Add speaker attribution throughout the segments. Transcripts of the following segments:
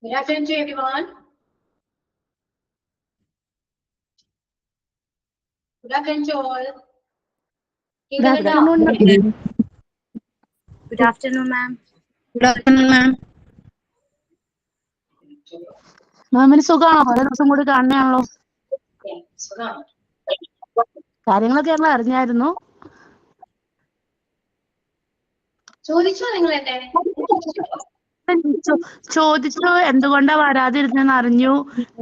Speaker 1: Good afternoon to everyone. Good afternoon to all.
Speaker 2: Good afternoon, ma'am.
Speaker 3: Good afternoon, ma'am.
Speaker 2: Good afternoon, ma'am. മാമിന് സുഖമാണോ? പല ദിവസം കൂടി കാണുകയാണല്ലോ. കാര്യങ്ങളൊക്കെ ഞങ്ങൾ അറിഞ്ഞായിരുന്നു. ചോദിച്ചു എന്തുകൊണ്ടാ വരാതിരുന്നെന്ന് അറിഞ്ഞു.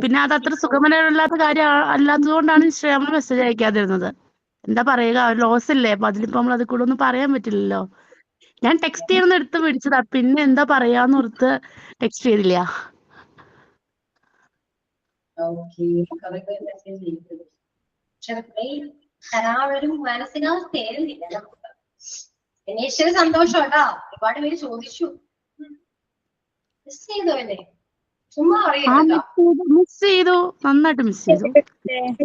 Speaker 2: പിന്നെ അത് അത്ര സുഖമല്ലാത്ത കാര്യം അല്ലാത്തത് കൊണ്ടാണ് നമ്മൾ മെസ്സേജ് അയക്കാതിരുന്നത്. എന്താ പറയുക, ഒരു ലോസ് ഇല്ലേ? അപ്പൊ അതിലിപ്പോ നമ്മൾ അത് കൂടെ ഒന്നും പറയാൻ പറ്റില്ലല്ലോ. ഞാൻ ടെക്സ്റ്റ് ചെയ്യണമെന്ന് എടുത്ത് പിടിച്ചതാ, പിന്നെ എന്താ പറയാന്ന് ഓർത്ത് ടെക്സ്റ്റ് ചെയ്തില്ല.
Speaker 1: മാനസികാവസ്ഥയായിരുന്നില്ല നമുക്ക്. അന്വേഷിച്ചത് സന്തോഷം കേട്ടോ. ഒരുപാട് പേര് ചോദിച്ചു. മിസ് ചെയ്തോ അല്ലേ? ചുമ്മാ
Speaker 2: മിസ് ചെയ്തു, നന്നായിട്ട് മിസ് ചെയ്തു.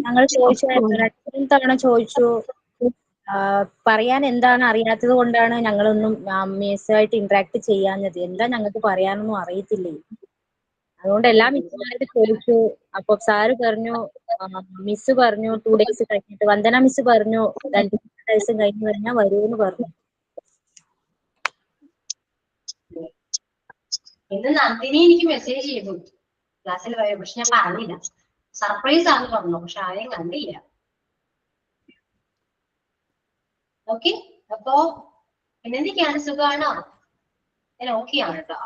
Speaker 3: ഞങ്ങൾ ചോദിച്ചു, തവണ ചോദിച്ചു. പറയാൻ എന്താണ് അറിയാത്തത് കൊണ്ടാണ് ഞങ്ങളൊന്നും മിസ്സുമായിട്ട് ഇന്ററാക്ട് ചെയ്യാഞ്ഞത്. എന്താ ഞങ്ങൾക്ക് പറയാനൊന്നും അറിയത്തില്ലേ. അതുകൊണ്ട് എല്ലാ മിസ്സുമാരും ചോദിച്ചു. അപ്പൊ സാറ് പറഞ്ഞു, മിസ് പറഞ്ഞു 2 days കഴിഞ്ഞിട്ട്, വന്ദന മിസ് പറഞ്ഞു 2 ദിവസം കഴിഞ്ഞ് കഴിഞ്ഞാൽ വരുമെന്ന് പറഞ്ഞു.
Speaker 1: ഇന്ന് നന്ദിനി എനിക്ക് മെസ്സേജ് ചെയ്തു ക്ലാസ്സിൽ വരും, പക്ഷെ ഞാൻ പറഞ്ഞില്ല. സർപ്രൈസ് ആണെന്ന് പറഞ്ഞു, പക്ഷെ ആരെയും കണ്ടില്ല. ഓക്കെ, അപ്പോ പിന്നെന്തൊക്കെയാണ്? സുഖമാണോ? ഞാൻ ഓക്കെ ആണ് കേട്ടോ.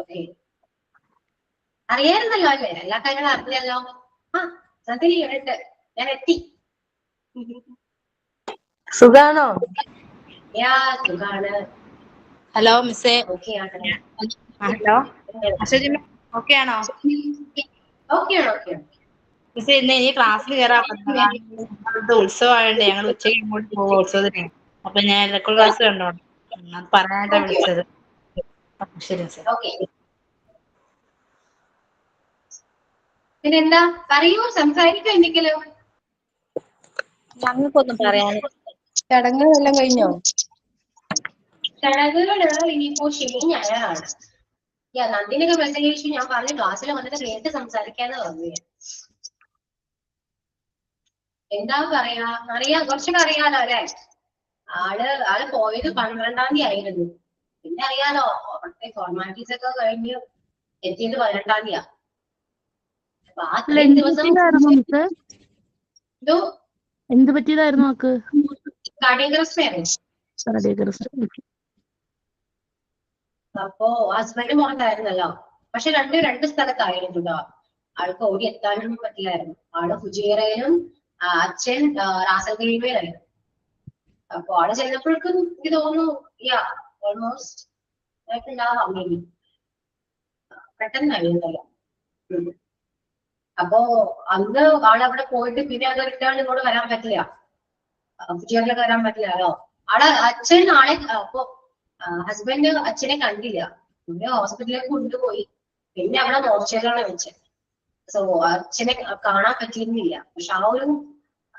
Speaker 1: ഓക്കെ, അറിയായിരുന്നല്ലോ അല്ലേ? എല്ലാ കാര്യങ്ങളും അറിഞ്ഞല്ലോ. ആ നന്ദിനി ഇവിടെ ഞാൻ എത്തി.
Speaker 4: സുഖാണോ?
Speaker 1: സുഖാണ്.
Speaker 4: ഹലോ മിസ്സേ.
Speaker 1: ഓക്കെ ആണ്.
Speaker 4: ഹലോ ഓക്കെ ആണോ? മിസ്സേ, ഇന്ന് ഇനി ക്ലാസ്സിൽ കയറാൻ ഉത്സവമായോണ്ട് ഞങ്ങൾ ഉച്ചയ്ക്ക് ഇങ്ങോട്ട് പോകും ഉത്സവത്തിന്. അപ്പൊ ഞാൻ റെക്കോർഡ് ക്ലാസ് കണ്ടോ, അത് പറയാനായിട്ടാ വിളിച്ചത്. ശരി മിസ്സേ.
Speaker 1: പിന്നെന്താ പറയൂ, സംസാരിക്കോ എന്തെങ്കിലും?
Speaker 3: ഞങ്ങൾക്കൊന്നും പറയാൻ.
Speaker 4: ചടങ്ങുകളെല്ലാം കഴിഞ്ഞോ?
Speaker 1: ചടങ്ങുകള് ഇനിയിപ്പോ ശനി ഞായറാണ്. നന്ദിനൊക്കെ മെസ്സേജ് അയച്ചു. ഞാൻ പറഞ്ഞു ക്ലാസ്സിൽ വന്നിട്ട് നേരിട്ട് സംസാരിക്കാന്ന് പറഞ്ഞു. എന്താ പറയാ, അറിയാം, കുറച്ചൊക്കെ അറിയാലോ അല്ലെ? ആള് പോയത് 12-ാം തീയതി ആയിരുന്നു. പിന്നെ അറിയാലോ, അവിടുത്തെ ഫോർമാലിറ്റീസ് ഒക്കെ കഴിഞ്ഞ് എത്തിയത് 18-ാം തീയതിയാ. അപ്പൊ ആ 3 ദിവസം
Speaker 2: എന്ത് പറ്റിയതായിരുന്നു അവക്ക്?
Speaker 1: അപ്പോ ഹസ്ബൻഡ് പുറത്തായിരുന്നല്ലോ. പക്ഷെ രണ്ട് സ്ഥലത്തായിരുന്നു കേട്ടോ. ആൾക്ക് ഓടി എത്താനൊന്നും പറ്റില്ലായിരുന്നു. ആള് ഫുജിയറയിലും അച്ഛൻ റാസൽഖൈമയിലായിരുന്നു. അപ്പൊ ആള് ചെന്നപ്പോഴേക്കും എനിക്ക് തോന്നുന്നു ഓൾമോസ്റ്റ് പെട്ടെന്നായിരുന്നല്ലോ. അപ്പോ അന്ന് ആളവിടെ പോയിട്ട് പിന്നെ അത് റിട്ടേൺ ഇങ്ങോട്ട് വരാൻ പറ്റില്ല, ഫുജിയറിലേക്ക് വരാൻ പറ്റില്ലല്ലോ. അച്ഛൻ അപ്പൊ ഹസ്ബൻഡ് അച്ഛനെ കണ്ടില്ല. പിന്നെ ഹോസ്പിറ്റലിലേക്ക് കൊണ്ടുപോയി. പിന്നെ അവിടെ മോർച്ചറിലാണ് വെച്ചത്. സോ അച്ഛനെ കാണാൻ പറ്റിയിരുന്നില്ല. പക്ഷെ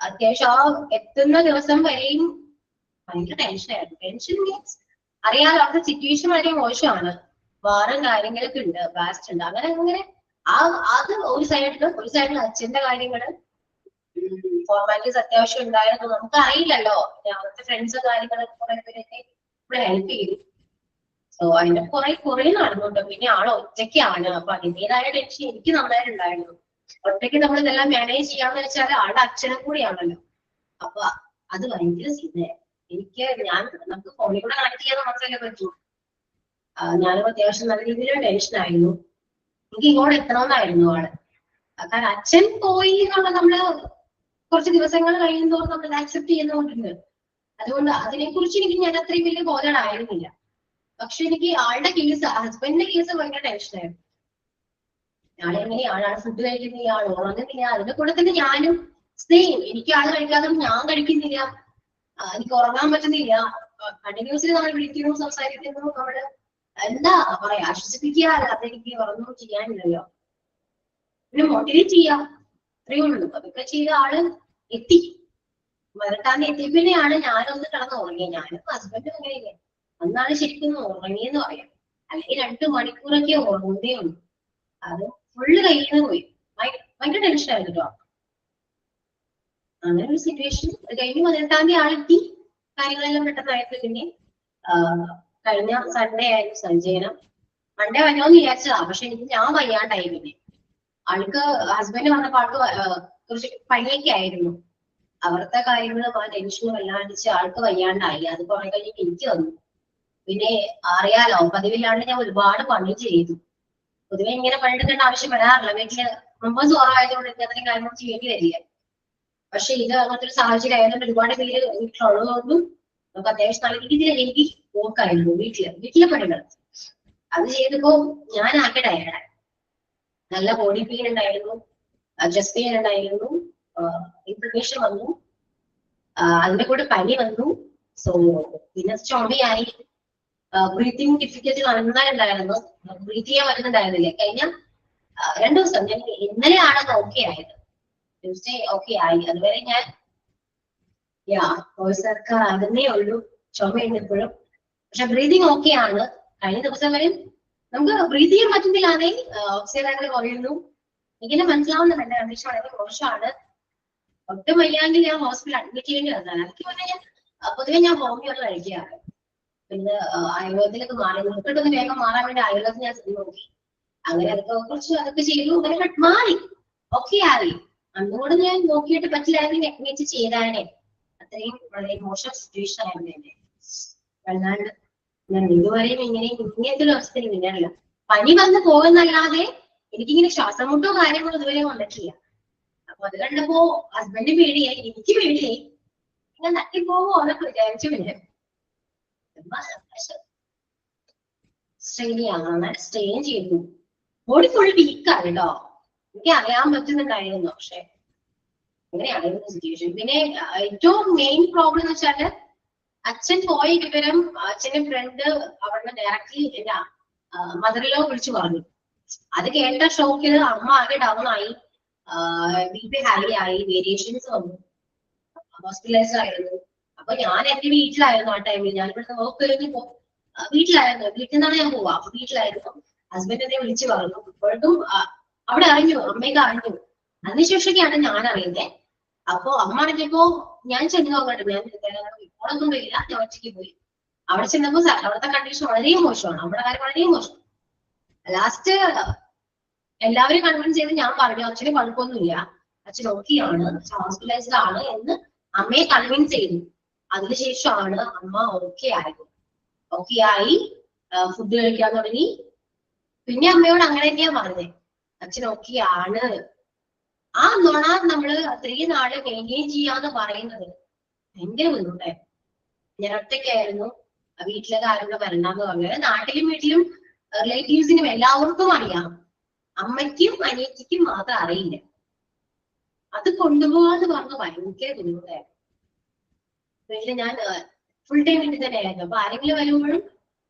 Speaker 1: അത്യാവശ്യം എത്തുന്ന ദിവസം വരെയും ഭയങ്കര ടെൻഷനായിരുന്നു. ടെൻഷൻ മീൻസ് അറിയാലോ, അവിടുത്തെ സിറ്റുവേഷൻ വളരെ മോശമാണ്. വേറെ കാര്യങ്ങളൊക്കെ ഉണ്ട്, ബാസ്റ്റ് ഉണ്ട്, അങ്ങനെ അത് ഒരു സൈഡിൽ അച്ഛന്റെ കാര്യങ്ങള്, ഫോർമാലിറ്റീസ് അത്യാവശ്യം ഉണ്ടായിരുന്നു. നമുക്ക് അറിയില്ലല്ലോ, അവിടുത്തെ ഫ്രണ്ട്സ് കാര്യങ്ങളൊക്കെ കുറെ പേരൊക്കെ ഇവിടെ ഹെൽപ്പ് ചെയ്തു. സോ അതിന്റെ കുറെ നടന്നുണ്ട്. പിന്നെ ആള് ഒറ്റയ്ക്കാണ്. അപ്പൊ അതിന്റേതായ ടെൻഷൻ എനിക്ക് നന്നായിട്ടുണ്ടായിരുന്നു. ഒറ്റയ്ക്ക് നമ്മൾ ഇതെല്ലാം മാനേജ് ചെയ്യാന്ന് വെച്ചാൽ ആളുടെ അച്ഛനും കൂടിയാണല്ലോ. അപ്പൊ അത് ഭയങ്കര നമുക്ക് ഫോണിൽ കൂടെ കണക്ട് ചെയ്യാൻ മാത്രമല്ലേ പറ്റൂ. ഞാനും അത്യാവശ്യം നല്ല രീതിയിൽ ടെൻഷനായിരുന്നു. എനിക്ക് ഇങ്ങോട്ട് എത്തണമെന്നായിരുന്നു ആള്. കാരണം അച്ഛൻ പോയി എന്നുള്ള നമ്മള് കുറച്ച് ദിവസങ്ങൾ കഴിയുന്നതോറും നമ്മൾ ആക്സെപ്റ്റ് ചെയ്യുന്നതുകൊണ്ടുണ്ട്. അതുകൊണ്ട് അതിനെക്കുറിച്ച് ഞാൻ അത്രയും വലിയ ബോധമായിരുന്നില്ല. പക്ഷെ എനിക്ക് ആളുടെ കേസ്, ഹസ്ബൻഡിന്റെ കേസ് ഭയങ്കര ടെൻഷനായിരുന്നു. ആളെങ്ങനെയാണ്, ഫുഡ് കഴിക്കുന്നില്ല, ആൾ ഉറങ്ങുന്നില്ല. അതിന്റെ കൂടെ തന്നെ ഞാനും സെയിം, എനിക്ക് ആള് കഴിക്കാതെ ഞാൻ കഴിക്കുന്നില്ല, എനിക്ക് ഉറങ്ങാൻ പറ്റുന്നില്ല. കണ്ടിന്യൂസ്ലി നമ്മൾ വിളിക്കുന്നു, സംസാരിക്കുന്നു, നമ്മള് എന്താ പറയാ, ആശ്വസിപ്പിക്കുക അല്ലാതെ എനിക്ക് ഉറങ്ങും ചെയ്യാനില്ലല്ലോ. പിന്നെ മോട്ടിവേറ്റ് ചെയ്യാം, അത്രയേ ഉള്ളൂ. അതൊക്കെ ചെയ്ത ആള് എത്തി. 18-ാം തീയതി എത്തി. പിന്നെയാണ് ഞാനൊന്ന് കിടന്ന് ഉറങ്ങിയത്. ഞാനും ഹസ്ബൻഡും അങ്ങനെയില്ലേ, അന്നാണ് ശരിക്കും ഉറങ്ങിയെന്ന് പറയാം. അല്ലെങ്കിൽ 2 മണിക്കൂറൊക്കെ ഓർമ്മതേ ഉള്ളൂ. അത് ഫുള്ള് കയ്യിൽ നിന്ന് പോയി. ഭയങ്കര ടെൻഷൻ ആയിരുന്നു കേട്ടോ. അങ്ങനെ ഒരു സിറ്റുവേഷൻ. കഴിഞ്ഞ് 18-ാം തീയതി ആളെത്തി. കാര്യങ്ങളെല്ലാം പെട്ടെന്നായിട്ട് പിന്നെ കഴിഞ്ഞ സൺഡേ ആയിരുന്നു സഞ്ചയനം. മൺഡേ വന്നോന്ന് വിചാരിച്ചതാ. പക്ഷെ എനിക്ക് ഞാൻ വയ്യാണ്ടായി. പിന്നെ ആൾക്ക് ഹസ്ബൻഡ് വന്നപ്പോ ആൾക്ക് കുറച്ച് പനിയൊക്കെ ആയിരുന്നു. അവിടുത്തെ കാര്യങ്ങളും ആ ടെൻഷനും എല്ലാം അടിച്ച് ആൾക്ക് വയ്യാണ്ടായി. അത് കുറെ കഴിഞ്ഞിട്ട് എനിക്ക് വന്നു. പിന്നെ അറിയാലോ, പതിവില്ലാണ്ട് ഞാൻ ഒരുപാട് പണി ചെയ്തു. പൊതുവെ ഇങ്ങനെ പണിയെടുക്കേണ്ട ആവശ്യം വരാറില്ല. വീട്ടില് മെമ്പേഴ്സ് കുറവായതുകൊണ്ട് ഇങ്ങനത്തെ കാര്യങ്ങൾ ചെയ്യേണ്ടി വരില്ല. പക്ഷെ ഇത് അങ്ങനത്തെ ഒരു സാഹചര്യം ആയതുകൊണ്ട് ഒരുപാട് പേര് വീട്ടിലുള്ളതുകൊണ്ടും നമുക്ക് അത്യാവശ്യം നല്ല രീതിയിൽ എനിക്ക് പോക്കായിരുന്നു വീട്ടിലെ പണികൾ. അത് ചെയ്തപ്പോ ഞാൻ ആകെ ടയർഡായി. നല്ല ബോഡി പെയിൻ ഉണ്ടായിരുന്നു, ചെസ്റ്റ് പെയിൻ ഉണ്ടായിരുന്നു, ഇൻഫ്ലമേഷൻ വന്നു, അതിന്റെ കൂടെ പനി വന്നു. സോ പിന്നെ ചുമയായി, ബ്രീത്തിങ് ഡിഫിക്കൽറ്റി നന്നായി ഉണ്ടായിരുന്നു. ബ്രീത്ത് ചെയ്യാൻ പറ്റുന്നുണ്ടായിരുന്നില്ലേ. കഴിഞ്ഞ 2 ദിവസം ഞാൻ ഇന്നലെയാണ് ഓക്കെ ആയത്. ട്യൂസ്ഡേ ഓക്കെ ആയി. അതുവരെ ഞാൻ സർക്കാർ ആകുന്നേ ഉള്ളൂ. ചുമയുണ്ട് ഇപ്പോഴും. പക്ഷെ ബ്രീതിങ് ഓക്കെ ആണ്. കഴിഞ്ഞ ദിവസം വരെ നമുക്ക് ബ്രീത്ത് ചെയ്യാൻ പറ്റുന്നില്ലാതെ ഓക്സിജൻ ലെവൽ കുറയുന്നു. ഇങ്ങനെ മനസ്സിലാവുന്നുണ്ട് എന്റെ കണ്ടീഷൻ വളരെ മോശമാണ്. ഒട്ടും വയ്യാണ്ട് ഞാൻ ഹോസ്പിറ്റലിൽ അഡ്മിറ്റ് ചെയ്യേണ്ടി വന്നതാണ്. എനിക്ക് പറഞ്ഞാൽ പൊതുവെ ഞാൻ ഹോമിയോ കഴിക്കാറ്. പിന്നെ ആയുർവേദത്തിലൊക്കെ മാറി, നമുക്കിട്ടൊന്ന് വേഗം മാറാൻ വേണ്ടി ആയുർവേദം ഞാൻ നോക്കി. അങ്ങനെ അതൊക്കെ ചെയ്തു. അങ്ങനെ മാറി, ഓക്കെ ആയി. അന്നുകൂടെ ഞാൻ നോക്കിയിട്ട് പറ്റില്ലായിരുന്നു അഡ്മിറ്റ് ചെയ്താനേ. അത്രയും വളരെ മോശം സിറ്റുവേഷൻ ആയിരുന്നു എന്റെ. അല്ലാണ്ട് ഞാൻ ഇതുവരെയും ഇങ്ങനത്തെ ഒരു അവസ്ഥയിൽ വീഴാറില്ല. പനി വന്ന് പോകുന്നല്ലാതെ എനിക്കിങ്ങനെ ശ്വാസം മുട്ടോ കാര്യങ്ങളോ ഇതുവരെ വന്നിട്ടില്ല. അപ്പൊ അത് കണ്ടപ്പോ ഹസ്ബൻഡ് പേടിയായി, എനിക്ക് പേടിയായി. ഞാൻ തട്ടിപ്പോവോ എന്നൊക്കെ വിചാരിച്ചു. പിന്നെ സ്റ്റേ ചെയ്തു. ബോഡി ഫുൾ വീക്കാണ് കേട്ടോ. എനിക്ക് അറിയാൻ പറ്റുന്നുണ്ടായിരുന്നു. പക്ഷെ അങ്ങനെയായിരുന്നു സിറ്റുവേഷൻ. പിന്നെ ഏറ്റവും മെയിൻ പ്രോബ്ലം എന്ന് വെച്ചാല് അച്ഛൻ പോയ വിവരം അച്ഛന്റെ ഫ്രണ്ട് അവിടെ ഡയറക്ട്ലി എന്റെ മദറിലോ വിളിച്ചു പറഞ്ഞു. അത് കേട്ട ഷോക്കില് അമ്മ ആകെ ഡൗൺ ആയി, BP ഹൈ ആയി, വേരിയേഷൻസ് വന്നു, ഹോസ്പിറ്റലൈസ് ആയിരുന്നു. അപ്പൊ ഞാൻ എന്റെ വീട്ടിലായിരുന്നു ആ ടൈമിൽ. ഞാൻ ഇവിടുത്തെ വർക്ക് കഴിഞ്ഞ് വീട്ടിലായിരുന്നു. വീട്ടിൽ നിന്നാണ് ഞാൻ പോവാ. അപ്പൊ വീട്ടിലായിരുന്നു. ഹസ്ബൻഡ് എന്നെ വിളിച്ചു പറഞ്ഞു. ഇപ്പോഴത്തും അവിടെ അറിഞ്ഞു, അമ്മയൊക്കെ അറിഞ്ഞു. അതിനുശേഷമൊക്കെയാണ് ഞാൻ അറിയുന്നത്. അപ്പൊ അമ്മ അറിഞ്ഞപ്പോ ഞാൻ ചെന്ന് നോക്കട്ടെ, ഞാൻ ഇപ്പോഴൊന്നും വരില്ല, ഞാൻ ഒറ്റയ്ക്ക് പോയി. അവിടെ ചെന്നപ്പോ അവിടുത്തെ കണ്ടീഷൻ വളരെ മോശമാണ്. അവിടെ കാര്യം വളരെ മോശം. ലാസ്റ്റ് എല്ലാവരും കൺവിൻസ് ചെയ്ത് ഞാൻ പറഞ്ഞു അച്ഛന് കുഴപ്പമൊന്നുമില്ല, അച്ഛൻ ഓക്കെയാണ്, ഹോസ്പിറ്റലൈസ്ഡ് ആണ് എന്ന് അമ്മയെ കൺവിൻസ് ചെയ്തു. അതിനുശേഷമാണ് അമ്മ ഓക്കെ ആയത്. ഓക്കെ ആയി, ഫുഡ് കഴിക്കാൻ തുടങ്ങി. പിന്നെ അമ്മയോട് അങ്ങനെ തന്നെയാ പറഞ്ഞത്, അച്ഛൻ ഓക്കെ ആണ്. ആ നുണ നമ്മള് അത്രയും നാള് മെയിൻറ്റെയിൻ ചെയ്യാന്ന് പറയുന്നത് ഭയങ്കര ബുദ്ധിമുട്ടായിരുന്നു. ഞാൻ ഒറ്റയ്ക്കായിരുന്നു. വീട്ടിലെ കാര്യങ്ങൾ വരണ്ടെന്ന് പറഞ്ഞത് നാട്ടിലും വീട്ടിലും റിലേറ്റീവ്സിനും എല്ലാവർക്കും അറിയാം. അമ്മയ്ക്കും അനിയത്തിക്കും മാത്രം അറിയില്ല. അത് കൊണ്ടുപോകാന്ന് പറഞ്ഞ ഭയങ്കര ബുദ്ധിമുട്ടായിരുന്നു. വീട്ടില് ഞാൻ ഫുൾ ടൈം വീട്ടിൽ തന്നെ ആയിരുന്നു. അപ്പൊ ആരെങ്കിലും വരുമ്പോഴും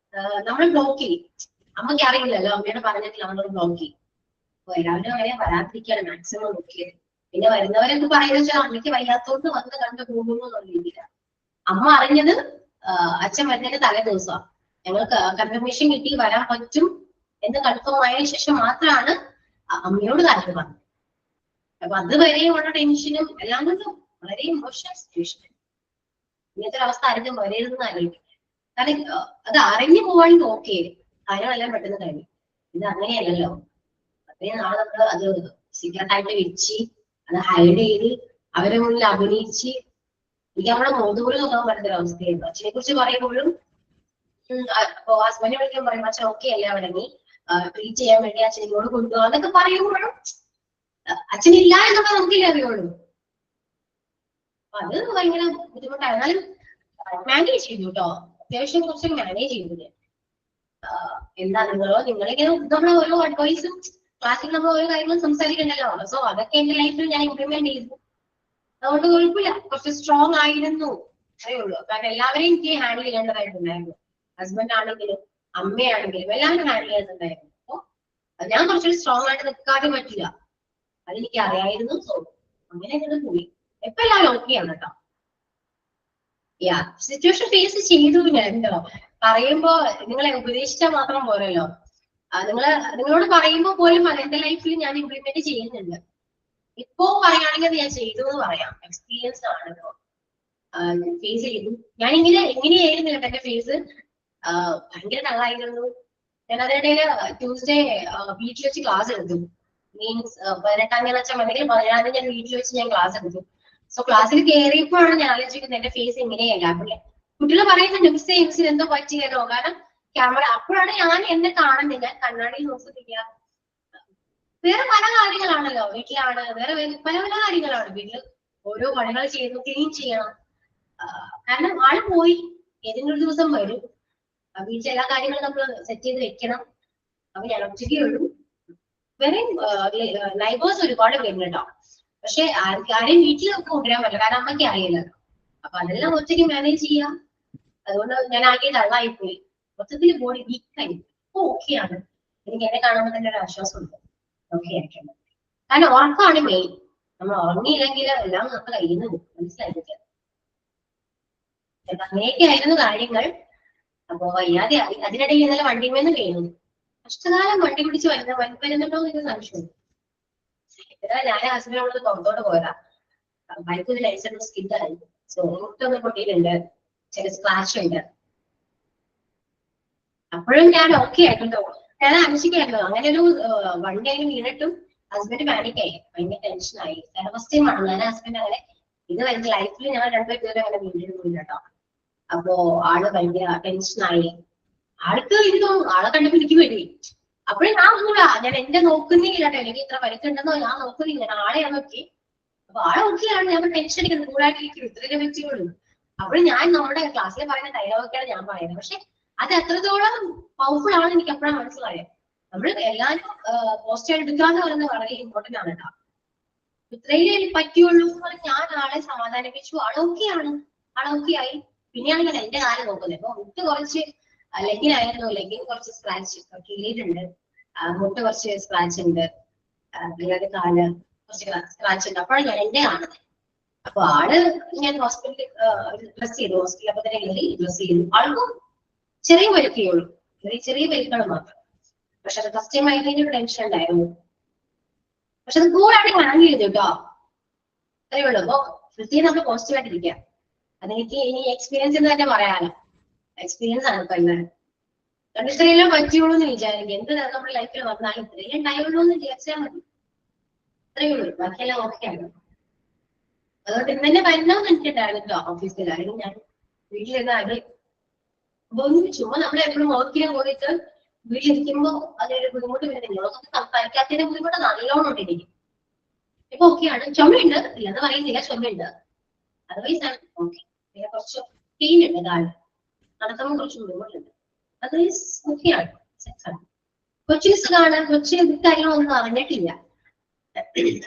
Speaker 1: നമ്മൾ ബ്ലോക്ക് ചെയ്യും. അമ്മയ്ക്ക് അറിയില്ലല്ലോ, അമ്മയോട് പറഞ്ഞിട്ടില്ല, നമ്മളോട് ബ്ലോക്ക് ചെയ്യും. അപ്പൊ എല്ലാവരും അങ്ങനെ വരാതിരിക്കുകയാണ് മാക്സിമം നോക്കിയത്. പിന്നെ വരുന്നവരൊക്കെ പറയുന്നത് വെച്ചാൽ അമ്മയ്ക്ക് വയ്യാത്തോണ്ട് വന്ന് കണ്ടു പോകുന്നു എന്നുള്ള രീതിയില്ല. അമ്മ അറിഞ്ഞത് അച്ഛൻ വരുന്നതിന്റെ തലേ ദിവസമാണ്. ഞങ്ങൾക്ക് കൺഫർമേഷൻ കിട്ടി വരാൻ പറ്റും എന്ന് കൺഫേം ആയതിനു ശേഷം മാത്രമാണ് അമ്മയോട് കാര്യം പറഞ്ഞത്. അപ്പൊ അതുവരെയുള്ള ടെൻഷനും എല്ലാം കൊണ്ടും വളരെ ഇമോഷണൽ സിറ്റുവേഷൻ. ഇങ്ങനത്തെ ഒരു അവസ്ഥ ആർക്കും വരരുതെന്ന് ആലോചിക്കും. കാരണം അത് അറിഞ്ഞു പോവാണെങ്കിൽ ഓക്കെ, കാര്യങ്ങളെല്ലാം പെട്ടെന്ന് കഴിഞ്ഞു. ഇത് അങ്ങനെയല്ലല്ലോ. അത്രയും നാളെ നമ്മൾ അത് സീക്രട്ട് ആയിട്ട് വെച്ച് അത് ഹൈഡ് ചെയ്ത് അവരെ മുന്നിൽ അഭിനയിച്ച് എനിക്ക് അവിടെ മോതുപോലും നോക്കാൻ പറ്റുന്ന അവസ്ഥയായിരുന്നു. അച്ഛനെ കുറിച്ച് പറയുമ്പോഴും ഹസ്ബൻഡ് വിളിക്കാൻ പറയും അച്ഛൻ ഓക്കെ അല്ലേ, അവിടെ നീ ട്രീറ്റ് ചെയ്യാൻ വേണ്ടി അച്ഛൻ ഇങ്ങോട്ട് കൊണ്ടുപോകാന്നൊക്കെ പറയുമ്പോഴും അച്ഛനില്ല എന്നൊക്കെ നമുക്കില്ല അറിയുള്ളൂ. അപ്പൊ അത് ഭയങ്കര ബുദ്ധിമുട്ടാണ്. എന്നാലും മാനേജ് ചെയ്തു കേട്ടോ. അത്യാവശ്യം കുറച്ച് മാനേജ് ചെയ്തു. എന്താ നിങ്ങളിങ്ങനെ നമ്മൾ ഓരോ അഡ്വൈസും ക്ലാസ്സിൽ നമ്മൾ ഓരോ കാര്യങ്ങളും സംസാരിക്കണ്ടല്ലോ. സോ അതൊക്കെ എന്റെ ലൈഫിൽ ഞാൻ ഇംപ്ലിമെന്റ് ചെയ്തു. അതുകൊണ്ട് കുഴപ്പമില്ല, കുറച്ച് സ്ട്രോങ് ആയിരുന്നു അതേ ഉള്ളൂ. കാരണം എല്ലാവരെയും എനിക്ക് ഹാൻഡിൽ ചെയ്യേണ്ടതായിട്ടുണ്ടായിരുന്നു. ഹസ്ബൻഡ് ആണെങ്കിലും അമ്മയാണെങ്കിലും എല്ലാവരും ഹാൻഡിൽ ചെയ്യുന്നുണ്ടായിരുന്നു. അപ്പൊ ഞാൻ കുറച്ചുകൂടി സ്ട്രോങ് ആയിട്ട് നിൽക്കാതെ പറ്റില്ല, അതെനിക്ക് അറിയായിരുന്നു. സോ അങ്ങനെ അങ്ങനെ പോയി. എപ്പൊ എല്ലാവരും ഓക്കെയാണ് കേട്ടോ. സിറ്റുവേഷൻ ഫേസ് ചെയ്തു ഞാൻ കേട്ടോ. പറയുമ്പോ നിങ്ങളെ ഉപദേശിച്ചാൽ മാത്രം പോരല്ലോ. നിങ്ങളോട് പറയുമ്പോ പോലും എന്റെ ലൈഫിൽ ഞാൻ ഇംപ്ലിമെന്റ് ചെയ്യുന്നുണ്ട്. ഇപ്പോ പറയുകയാണെങ്കിൽ ഞാൻ ചെയ്തു എന്ന് പറയാം. എക്സ്പീരിയൻസ് ആണല്ലോ. ഫേസ് ചെയ്തു. ഞാൻ എങ്ങനെയായിരുന്നില്ല എന്റെ ഫേസ്. ഭയങ്കര നല്ലതായിരുന്നു. ഞാൻ അതിനിടയിൽ ട്യൂസ്ഡേ വീട്ടിൽ വെച്ച് ക്ലാസ് എടുത്തു. മീൻസ് 18-ാം തീയതി വെച്ചാൽ അല്ലെങ്കിൽ 17-ാം തീയതി ഞാൻ വീട്ടിൽ വെച്ച് ഞാൻ ക്ലാസ് എടുത്തു. സോ ക്ലാസ്സിൽ കയറിയപ്പോഴാണ് ഞാൻ ആലോചിക്കുന്നത് എന്റെ ഫേസ് എങ്ങനെയല്ല. കുട്ടികൾ പറയുന്നുണ്ട് മിസ്സിന് എന്തോ പറ്റിയല്ലോ. കാരണം ക്യാമറ അപ്പോഴാണ് ഞാൻ എന്നെ കാണുന്നില്ല, കണ്ണാടിയിൽ നോക്കുന്നില്ല. വേറെ പല കാര്യങ്ങളാണല്ലോ വീട്ടിലാണ്. വേറെ പല പല കാര്യങ്ങളാണ് വീട്ടില്. ഓരോ പണികൾ ചെയ്യുന്നു, ക്ലീൻ ചെയ്യണം. കാരണം ആള് പോയി, ഏതെങ്കിലും ഒരു ദിവസം വരും. വീട്ടിലെ എല്ലാ കാര്യങ്ങളും നമ്മൾ സെറ്റ് ചെയ്ത് വെക്കണം. അപ്പൊ ഞാൻ ഒറ്റയ്ക്കേ ഉള്ളൂ. വേറെ നൈബേഴ്സ് ഒരുപാട് പേരുണ്ടോ. പക്ഷെ ആരെയും വീട്ടിൽ നമുക്ക് കൊണ്ടുവരാൻ പറ്റില്ല, കാരണം അമ്മയ്ക്ക് അറിയില്ലല്ലോ. അപ്പൊ അതെല്ലാം ഒറ്റയ്ക്ക് മാനേജ് ചെയ്യാം. അതുകൊണ്ട് ഞാൻ ആകെ ഡള്ളായി പോയി. മൊത്തത്തിൽ ബോഡി വീക്കായി. ഇപ്പൊ ഓക്കെയാണ്. എനിക്ക് എന്നെ കാണുമ്പോൾ തന്നെ ഒരു ആശ്വാസമുണ്ട്. ഓക്കെ ആയിട്ടുണ്ട്. കാരണം ഉറക്കമാണ് മെയിൻ. നമ്മൾ ഉറങ്ങിയില്ലെങ്കിൽ എല്ലാം നമ്മുടെ കയ്യിൽ നിന്ന് മനസ്സിലായിട്ടില്ല. അങ്ങനെയൊക്കെ ആയിരുന്നു കാര്യങ്ങൾ. അപ്പൊ വയ്യാതെ ആയി. അതിനിടയിൽ ഇന്നലെ വണ്ടിമേന്ന് വീണു. കഷ്ടകാലം വണ്ടി പിടിച്ച് വരുന്നുണ്ടോ എന്ന് സംശയമുണ്ട്. ഞാൻ ഹസ്ബൻഡിനോട് പുറത്തോട്ട് പോയതാ. ബൈക്കിൽ ലൈസൻസ് സ്കിഡായി. സോ മുട്ടൊന്ന് പൊട്ടിയിട്ടുണ്ട്, ചില സ്ക്രാച്ച് ഉണ്ട്. അപ്പോഴും ഞാൻ ഓക്കെ ആയിട്ടുണ്ടോ. ഞാൻ ആലോചിക്കായിരുന്നു അങ്ങനെ ഒരു വണ്ടി അതിന് വീണിട്ടും ഹസ്ബൻഡ് പാനിക്കായി, ഭയങ്കര ടെൻഷനായി. കാരണം ഫസ്റ്റ് ടൈം ആണ് ഞാൻ ഹസ്ബൻഡ് അങ്ങനെ ഇത് എന്റെ ലൈഫിൽ ഞാൻ രണ്ടുപേരും അങ്ങനെ വീണിരുന്നില്ല കേട്ടോ. അപ്പോ ആള് ഭയങ്കര ടെൻഷനായി. ആൾക്ക് ഇരുന്നു ആളെ കണ്ടുപിടിക്ക് വേണ്ടി. അപ്പോഴും ഞാൻ ഒന്നുമില്ല, ഞാൻ എന്റെ നോക്കുന്നില്ല കേട്ടോ. എനിക്ക് ഇത്ര പരിക്കുണ്ടെന്നോ ഞാൻ നോക്കുന്നില്ല, ഞാൻ ആളെയാണ് നോക്കി. അപ്പൊ ആളെ നോക്കിയാണ് ഞാൻ ടെൻഷൻ അടിക്കുന്നത്. കൂടായിട്ടിരിക്കും ഇത്രയൊക്കെ വെച്ചുള്ളൂ. അപ്പോഴും ഞാൻ നമ്മുടെ ക്ലാസ്സിൽ പറയുന്ന ഡയലോഗൊക്കെയാണ് ഞാൻ പറയുന്നത്. പക്ഷെ അത് എത്രത്തോളം പവർഫുൾ ആണെന്ന് എനിക്ക് എപ്പോഴാണ് മനസ്സിലായത്. നമ്മൾ എല്ലാവരും പോസ്റ്റ് എടുക്കാന്ന് പറയുന്നത് വളരെ ഇമ്പോർട്ടന്റ് ആണ് കേട്ടോ. ഇത്രയേ പറ്റുള്ളൂ എന്ന് പറഞ്ഞ് ഞാൻ ആളെ സമാധാനിപ്പിച്ചു. ആളൊക്കെയാണ്, ആളൊക്കെയായി. പിന്നെയാണ് ഞാൻ എന്റെ കാര്യം നോക്കുന്നത്. ഇപ്പൊ മുട്ട് കുറച്ച് ലെഗിനായിരുന്നു, ലെഗിൻ കുറച്ച് സ്ക്രാച്ച് കീറിയിട്ടുണ്ട്, മുട്ട് കുറച്ച് സ്ക്രാച്ച് ഉണ്ട്, അല്ലാതെ കാല് കുറച്ച് സ്ക്രാച്ച് ഉണ്ട്. അപ്പോഴാണ് ഞാൻ എന്റെ കാണുന്നത്. അപ്പൊ ആള് ഞാൻ ഹോസ്പിറ്റലിൽ ഡ്രസ് ചെയ്തു. ഹോസ്പിറ്റലിൽ അപ്പൊ തന്നെ കയറി ഡ്രസ് ചെയ്തു. ആൾക്കും ചെറിയ പരിക്കുള്ളൂ, ചെറിയ പരിക്കുകൾ മാത്രം. പക്ഷെ അത് ഫസ്റ്റ് ടൈം ആയതിന്റെ ഒരു ടെൻഷൻ ഉണ്ടായിരുന്നു. പക്ഷെ അത് കൂടാണ് ഹാൻഡിൽ ചെയ്തു കേട്ടോ. അത്രയേ ഉള്ളൂ. അപ്പൊ കൃത്യം നമ്മൾ പോസിറ്റീവ് ആയിട്ടിരിക്കുക. അതെനിക്ക് ഇനി എക്സ്പീരിയൻസ് എന്ന് തന്നെ പറയാലോ. എക്സ്പീരിയൻസ് ആണ് ഇപ്പൊ എല്ലാവരും. കാരണം ഇത്രയെല്ലാം പറ്റിയുള്ളൂ എന്ന് വിചാരിക്കും. എന്ത് നമ്മുടെ ലൈഫിൽ വന്നാലും ഇത്രയും ഉണ്ടായുള്ളൂ എന്ന് വിചാരിച്ചാൽ മതി. അത്രയേ ഉള്ളൂ. ബാക്കിയെല്ലാം ഓക്കെയാണ്. അതുകൊണ്ട് ഇന്ന് തന്നെ വരണമെന്ന് എനിക്കുണ്ടായിരുന്നു കേട്ടോ ഓഫീസിൽ. അല്ലെങ്കിൽ ഞാൻ വീട്ടിലിരുന്നാല് ചുമ്മാ നമ്മൾ എപ്പോഴും വർക്കിന് പോയിട്ട് വീട്ടിലിരിക്കുമ്പോ അതൊരു ബുദ്ധിമുട്ട് വരുന്നില്ല. നിങ്ങളൊക്കെ സംസാരിക്കാത്തതിന്റെ ബുദ്ധിമുട്ട് നല്ലോണം ഉണ്ട് എനിക്ക്. ഇപ്പൊ ഓക്കെയാണ്. ചുമയുണ്ട്, ഇല്ലെന്ന് പറയുന്നില്ല, ചുമയുണ്ട്. അതർവൈസ് ആണ് ഓക്കെ. പിന്നെ കുറച്ച് പെയിൻ ഉണ്ട് കാല്, നടക്കുമ്പോൾ കുറച്ച് ബുദ്ധിമുട്ടുണ്ട്. അതർവൈസ് ഓക്കെയാണ്, സെറ്റാണ്. കൊച്ചിന് സുഖമാണ്. കൊച്ചി കാര്യങ്ങളൊന്നും അറിഞ്ഞിട്ടില്ല.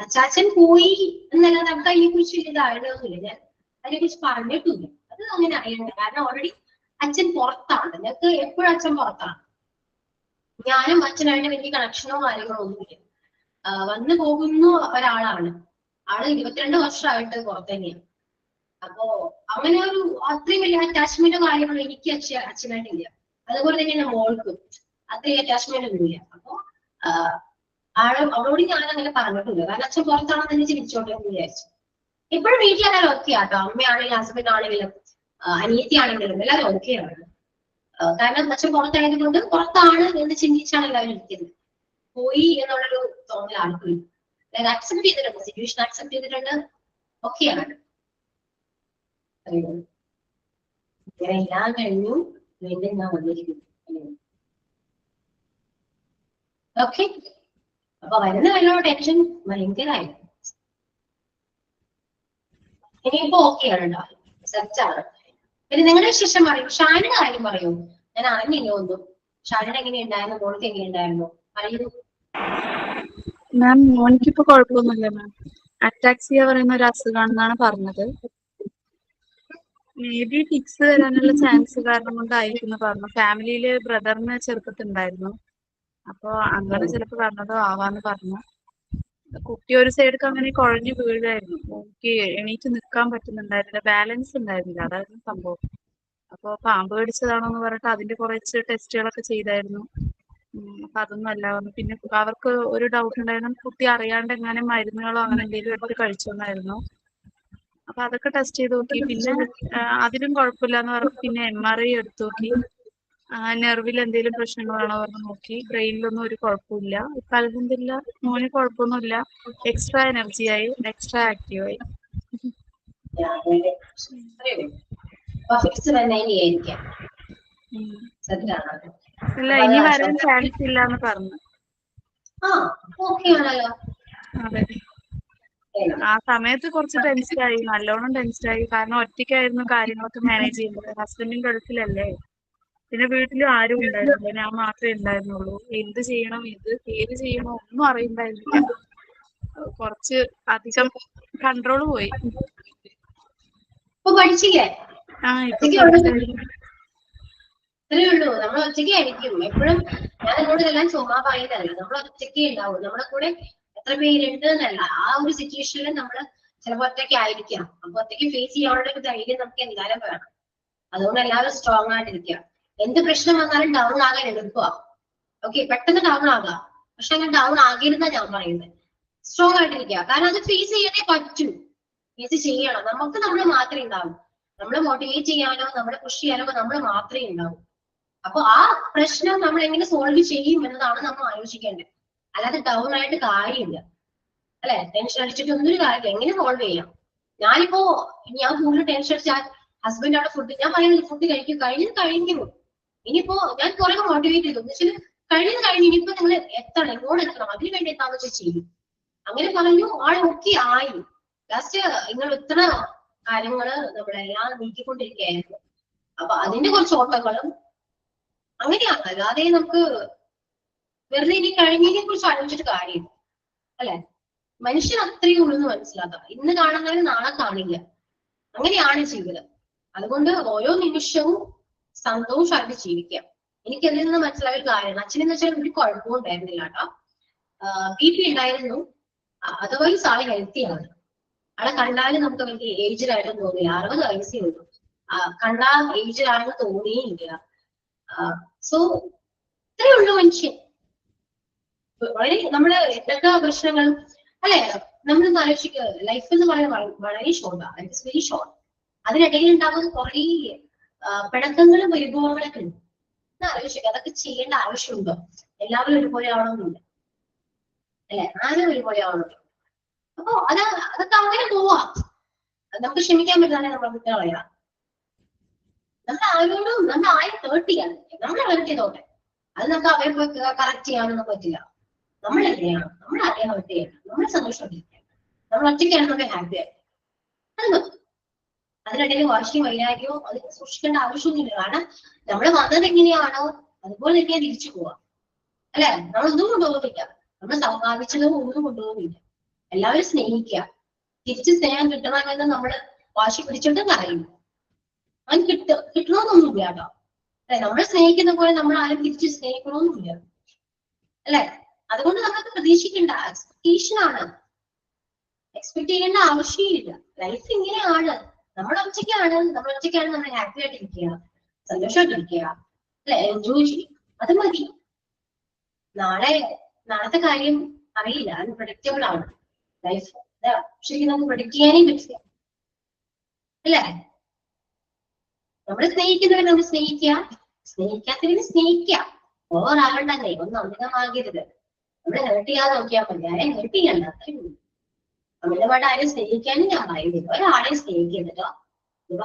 Speaker 1: അച്ചാച്ചൻ പോയി എന്നല്ലാതെ നമുക്ക് അതിനെ കുറിച്ച് വലിയ ധാരണയൊന്നുമില്ല. ഞാൻ അതിനെ കുറിച്ച് പറഞ്ഞിട്ടില്ല. അത് അങ്ങനെ അറിയണ്ട. കാരണം ഓൾറെഡി അച്ഛൻ പുറത്താണ്. ഞങ്ങൾക്ക് എപ്പോഴും അച്ഛൻ പുറത്താണ്. ഞാനും അച്ഛനായിട്ട് വലിയ കണക്ഷനോ കാര്യങ്ങളോ ഒന്നുമില്ല. വന്നു പോകുന്ന ഒരാളാണ്. ആള് 22 വർഷമായിട്ട് പുറത്ത് തന്നെയാണ്. അപ്പോ അങ്ങനെ ഒരു അത്രയും വലിയ അറ്റാച്ച്മെന്റോ കാര്യങ്ങളോ എനിക്ക് അച്ഛനായിട്ടില്ല. അതുപോലെ തന്നെയാണ് മോൾക്കും അത്രയും അറ്റാച്ച്മെന്റ് ഒന്നുമില്ല. അപ്പൊ അവളോട് ഞാൻ അങ്ങനെ പറഞ്ഞിട്ടില്ല. കാരണം അച്ഛൻ പുറത്താണെന്ന് തന്നെ ചിരിച്ചോട്ടെ എന്ന് വിചാരിച്ചു. ഇപ്പോഴും വീട്ടിലെല്ലാവരും ഓക്കെ ആട്ടോ. അമ്മയാണെങ്കിലും ഹസ്ബൻഡ് ആണെങ്കിലും അനിയത്തി ആണെങ്കിലും എല്ലാവരും ഓക്കെയാണ്. കാരണം അച്ഛൻ പുറത്തായത് കൊണ്ട് പുറത്താണ് എന്ന് ചിന്തിച്ചാണ് എല്ലാവരും ഇരിക്കുന്നത്. പോയി എന്നുള്ളൊരു തോന്നൽ ആൾക്കും അക്സെപ്റ്റ് ചെയ്തിട്ടുണ്ട്, സിറ്റുവേഷൻ അക്സെപ്റ്റ് ചെയ്തിട്ടുണ്ട്, ഓക്കെയാണ്. ഇങ്ങനെ എല്ലാം കഴിഞ്ഞു വീണ്ടും ഞാൻ വന്നിരിക്കുന്നു. ഓക്കെ. അപ്പൊ വരുന്ന വല്ല ടെൻഷൻ ഭയങ്കരമായിരുന്നു. ഇനിയിപ്പോ ഓക്കെയാണ് കേട്ടോ, സെറ്റാണ്. പിന്നെ നിങ്ങളുടെ വിശേഷം പറയൂ. ഷാനിയുടെ കാര്യം പറയൂ. ഞാൻ അറിഞ്ഞില്ല ഒന്നും. ഷാനിയുടെ എങ്ങനെയുണ്ടായിരുന്നു, മോൾക്ക് എങ്ങനെയുണ്ടായിരുന്നു പറയൂ.
Speaker 5: മാം മോനിക്കിപ്പോ കുഴപ്പമൊന്നുമില്ല മാം. അറ്റാക്സിയ പറയുന്ന ഒരു അസുഖമാണെന്നാണ് പറഞ്ഞത്. മേ ബി ഫിക്സ് വരാനുള്ള ചാൻസ് കാരണം കൊണ്ടായിരിക്കും പറഞ്ഞു. ഫാമിലിയില് ബ്രദറിന് ചെറുപ്പത്തിലുണ്ടായിരുന്നു. അപ്പൊ അങ്ങനെ ചിലപ്പോ പറഞ്ഞതോ ആവാന്ന് പറഞ്ഞു. കുട്ടി ഒരു സൈഡൊക്കെ അങ്ങനെ കുഴഞ്ഞു വീഴായിരുന്നു. എനിക്ക് എണീറ്റ് നിൽക്കാൻ പറ്റുന്നുണ്ടായിരുന്നില്ല, ബാലൻസ് ഉണ്ടായിരുന്നില്ല, അതായിരുന്നു സംഭവം. അപ്പൊ പാമ്പ് കടിച്ചതാണോ എന്ന് പറഞ്ഞിട്ട് അതിന്റെ കുറച്ച് ടെസ്റ്റുകളൊക്കെ ചെയ്തായിരുന്നു. അപ്പൊ അതൊന്നും അല്ല പറഞ്ഞു. പിന്നെ അവർക്ക് ഒരു ഡൗട്ട് ഉണ്ടായിരുന്നു, കുട്ടി അറിയാണ്ട് എങ്ങനെ മരുന്നുകളോ അങ്ങനെ എന്തെങ്കിലും എടുത്ത് കഴിച്ചോന്നായിരുന്നു. അപ്പൊ അതൊക്കെ ടെസ്റ്റ് ചെയ്ത് നോക്കി. പിന്നെ അതിലും കുഴപ്പമില്ല എന്ന് പറഞ്ഞു. പിന്നെ MRI എടുത്തു നോക്കി. നെർവിൽ എന്തെങ്കിലും പ്രശ്നങ്ങളാണോ പറഞ്ഞ് നോക്കി. ബ്രെയിനിലൊന്നും ഒരു കുഴപ്പമില്ല. ഇപ്പൊ അൽഹംദുലില്ലാ മോന് കുഴപ്പമൊന്നുമില്ല. എക്സ്ട്രാ എനർജിയായി, എക്സ്ട്രാ ആക്റ്റീവായി.
Speaker 1: ഫിക്സ് തന്നെ ആയിരിക്കാം.
Speaker 5: ഇല്ല, ഇനി വരാൻ ചാൻസ് ഇല്ല എന്ന് പറഞ്ഞു. അതെ, ആ സമയത്ത് കുറച്ച് ടെൻസ്ഡായി, നല്ലോണം ടെൻസ്ഡായി. കാരണം ഒറ്റയ്ക്കായിരുന്നു കാര്യങ്ങളൊക്കെ മാനേജ് ചെയ്യുന്നത്. ഹസ്ബൻഡും ഗൾഫിലല്ലേ, പിന്നെ വീട്ടിലും ആരും ഉണ്ടായിരുന്നില്ല, ഞാൻ മാത്രമേ ഉണ്ടായിരുന്നുള്ളൂ. എന്ത് ചെയ്യണം, ഏത് ചെയ്യണോ ഒന്നും അറിയണ്ടായിരുന്നില്ല. കുറച്ച് അധികം കൺട്രോൾ പോയി.
Speaker 1: ഇപ്പൊ പഠിച്ചില്ലേ?
Speaker 5: ഇപ്പൊ പഠിച്ചു.
Speaker 1: ഇത്രയേ ഉള്ളൂ. നമ്മൾ ഒറ്റയ്ക്ക് ആയിരിക്കും എപ്പോഴും. ഞാൻ നിങ്ങളോട് എല്ലാം ചുമ്മാ പറയുന്നതല്ല, നമ്മൾ ഒറ്റയ്ക്ക് ഉണ്ടാവും. നമ്മുടെ കൂടെ എത്ര പേരുണ്ട് എന്നല്ല, ആ ഒരു സിറ്റുവേഷനിൽ നമ്മൾ ചിലപ്പോൾ ഒറ്റയ്ക്ക് ആയിരിക്കാം. അപ്പൊ ഒറ്റയ്ക്ക് ഫേസ് ചെയ്യാനുള്ള ഒരു ധൈര്യം നമുക്ക് എന്തായാലും വേണം. അതുകൊണ്ട് എല്ലാവരും സ്ട്രോങ് ആയിട്ടിരിക്കുക. എന്ത് പ്രശ്നം വന്നാലും ഡൗൺ ആകാൻ എളുപ്പ. ഓക്കെ, പെട്ടെന്ന് ഡൗൺ ആകാം, പക്ഷെ അങ്ങനെ ഡൗൺ ആകരുന്ന ഞാൻ പറയുന്നത്. സ്ട്രോങ് ആയിട്ടിരിക്കുക. കാരണം അത് ഫേസ് ചെയ്യാനേ പറ്റൂ. ഫേസ് ചെയ്യണം. നമുക്ക് നമ്മൾ മാത്രമേ ഉണ്ടാവൂ. നമ്മളെ മോട്ടിവേറ്റ് ചെയ്യാനോ നമ്മളെ പുഷ് ചെയ്യാനോ നമ്മൾ മാത്രമേ ഉണ്ടാവൂ. അപ്പൊ ആ പ്രശ്നം നമ്മൾ എങ്ങനെ സോൾവ് ചെയ്യും എന്നതാണ് നമ്മൾ ആലോചിക്കേണ്ടത്. അല്ലാതെ ഡൗൺ ആയിട്ട് കാര്യമില്ല, അല്ലെ? ടെൻഷൻ അടിച്ചിട്ട് ഒന്നൊരു കാര്യമില്ല. എങ്ങനെ സോൾവ് ചെയ്യാം? ഞാൻ കൂടുതൽ ടെൻഷൻ അടിച്ചാൽ ഹസ്ബൻഡ് അവിടെ ഫുഡ്, ഞാൻ പറയുന്നത് ഫുഡ് കഴിക്കും, കഴിഞ്ഞു. ഇനിയിപ്പോ ഞാൻ കുറെ മോട്ടിവേറ്റ് ചെയ്തു, എന്നുവെച്ചാൽ കഴിഞ്ഞു. ഇനിയിപ്പോ നിങ്ങൾ എത്തണം, ഇങ്ങോട്ട് എത്തണം, അതിന് വേണ്ടി എന്താണെന്ന് വെച്ചാൽ ചെയ്യും. അങ്ങനെ പറഞ്ഞു. ആൾ ഓക്കെ ആയി. ലാസ്റ്റ് നിങ്ങൾ ഇത്ര കാര്യങ്ങള് നമ്മളെല്ലാം നീക്കിക്കൊണ്ടിരിക്കുകയായിരുന്നു. അപ്പൊ അതിന്റെ കുറച്ച് ഓട്ടങ്ങളും അങ്ങനെയാണ്. അല്ലാതെ നമുക്ക് വെറുതെ ഇനി കഴിഞ്ഞതിനെ കുറിച്ച് ആലോചിച്ചിട്ട് കാര്യമില്ല, അല്ലെ? മനുഷ്യൻ അത്രയേ ഉള്ളൂ എന്ന് മനസ്സിലാക്കാം. ഇന്ന് കാണുന്നവര് നാളെ കാണില്ല. അങ്ങനെയാണ് ജീവിതം. അതുകൊണ്ട് ഓരോ നിമിഷവും സന്തോഷമായിട്ട് ജീവിക്കാം. എനിക്ക് അതിൽ നിന്ന് മനസ്സിലായ ഒരു കാര്യമാണ്, അച്ഛനെന്ന് വെച്ചാൽ ഒരു കുഴപ്പവും ഉണ്ടായിരുന്നില്ല കേട്ടോ. BP ഉണ്ടായിരുന്നു. അതർവൈസ് ആളെ ഹെൽത്തിയാണ്. ആളെ കണ്ടാലും നമുക്ക് വലിയ ഏജിലായിട്ട് തോന്നില്ല. 60 വയസ്സേ ഉള്ളൂ. കണ്ടാ ഏജിലാണെന്ന് തോന്നിയില്ല. സോ ഇത്രയേ ഉള്ളൂ മനുഷ്യൻ. വളരെ നമ്മള് എന്തൊക്കെ പ്രശ്നങ്ങൾ, അല്ലെ? നമ്മളൊന്ന് ആലോചിക്കുക. ലൈഫ് എന്ന് പറയുന്നത് വളരെ ഷോർട്ടാണ്. It's very short. അതിനിടയിൽ ഉണ്ടാകുന്ന കുറേ പിണക്കങ്ങളും പരിഭവങ്ങളൊക്കെ ഉണ്ട്. ആലോചിക്കുക, അതൊക്കെ ചെയ്യേണ്ട ആവശ്യമുണ്ടോ? എല്ലാവരും ഒരുപോലെ ആവണമെന്നില്ല, അല്ലെ? ആരും ഒരുപോലെ ആവണമെന്നില്ല. അപ്പൊ അതൊക്കെ അങ്ങനെ പോവാം. നമുക്ക് ക്ഷമിക്കാൻ പറ്റാതെ നമ്മളെ കുട്ടികൾ കളയാം. നമ്മൾ ആരോടും നമ്മൾ 30 ആണ്, നമ്മൾ ഹേർട്ട് ചെയ്തോട്ടെ. അത് നമുക്ക് അവരെ പോയി കറക്റ്റ് ചെയ്യാനൊന്നും പറ്റില്ല. നമ്മൾ എങ്ങനെയാണ്, നമ്മൾ ആരെയും ഹേർട്ട് ചെയ്യണം, നമ്മൾ സന്തോഷമായിട്ടിരിക്കുക. നമ്മൾ ഒറ്റയ്ക്കാണ് നമ്മൾ ഹാപ്പി ആയിട്ട്. അത് മതി. അതിനിടയിൽ വാശിയും വൈരാഗ്യവും അതൊക്കെ സൂക്ഷിക്കേണ്ട ആവശ്യമൊന്നുമില്ല. കാരണം നമ്മൾ വന്നത് എങ്ങനെയാണോ അതുപോലെ തന്നെയാണ് തിരിച്ചു പോവാം, അല്ലെ? നമ്മളൊന്നും കൊണ്ടുപോകുന്നില്ല, നമ്മൾ സമ്പാദിച്ചതും ഒന്നും കൊണ്ടുപോകുന്നില്ല. എല്ലാവരും സ്നേഹിക്കുക. തിരിച്ച് സ്നേഹം കിട്ടണമെന്ന് നമ്മൾ വാശി പിടിച്ചിട്ടും കാര്യമില്ല. അത് കിട്ടണമെന്നൊന്നുമില്ല കേട്ടോ, അല്ലെ? നമ്മളെ സ്നേഹിക്കുന്ന പോലെ നമ്മൾ ആരും തിരിച്ച് സ്നേഹിക്കണമെന്നില്ല, അല്ലെ? അതുകൊണ്ട് നമുക്ക് പ്രതീക്ഷിക്കേണ്ട എക്സ്പെക്ടേഷൻ ആണ്. എക്സ്പെക്ട് ചെയ്യേണ്ട ആവശ്യമില്ല. ലൈഫ് ഇങ്ങനെയാണ്. നമ്മൾ ഒറ്റയ്ക്കാണ് നമ്മൾ ഹാപ്പി ആയിട്ടിരിക്കുക, സന്തോഷമായിട്ടിരിക്കുക, അല്ലെ? എൻജോയ് ചെയ്യും. അത് മതി. നാളത്തെ കാര്യം അറിയില്ല, അൺപ്രഡിക്റ്റബിൾ ആണ് ലൈഫ്. ശരിക്കും നമുക്ക് പ്രഡിക്ട് ചെയ്യാനേ പറ്റില്ല, അല്ലേ? നമ്മൾ സ്നേഹിക്കുന്നവരെ നമ്മൾ സ്നേഹിക്കുക, സ്നേഹിക്കാത്തവരെ സ്നേഹിക്കുക. ഓവറാകണ്ടല്ലേ, ഒന്നും അമിതമാകരുത്. നമ്മൾ ഹേർട്ട് ചെയ്യാതെ നോക്കിയാൽ മതി. ആരെയും ഹേർട്ട് ചെയ്യണ്ട, അത്രയും അമിതമായിട്ട് ആരെയും സ്നേഹിക്കാനും ഞാൻ പറയുന്നില്ല. ഒരാളെയും സ്നേഹിക്കരുത്. ഇപ്പൊ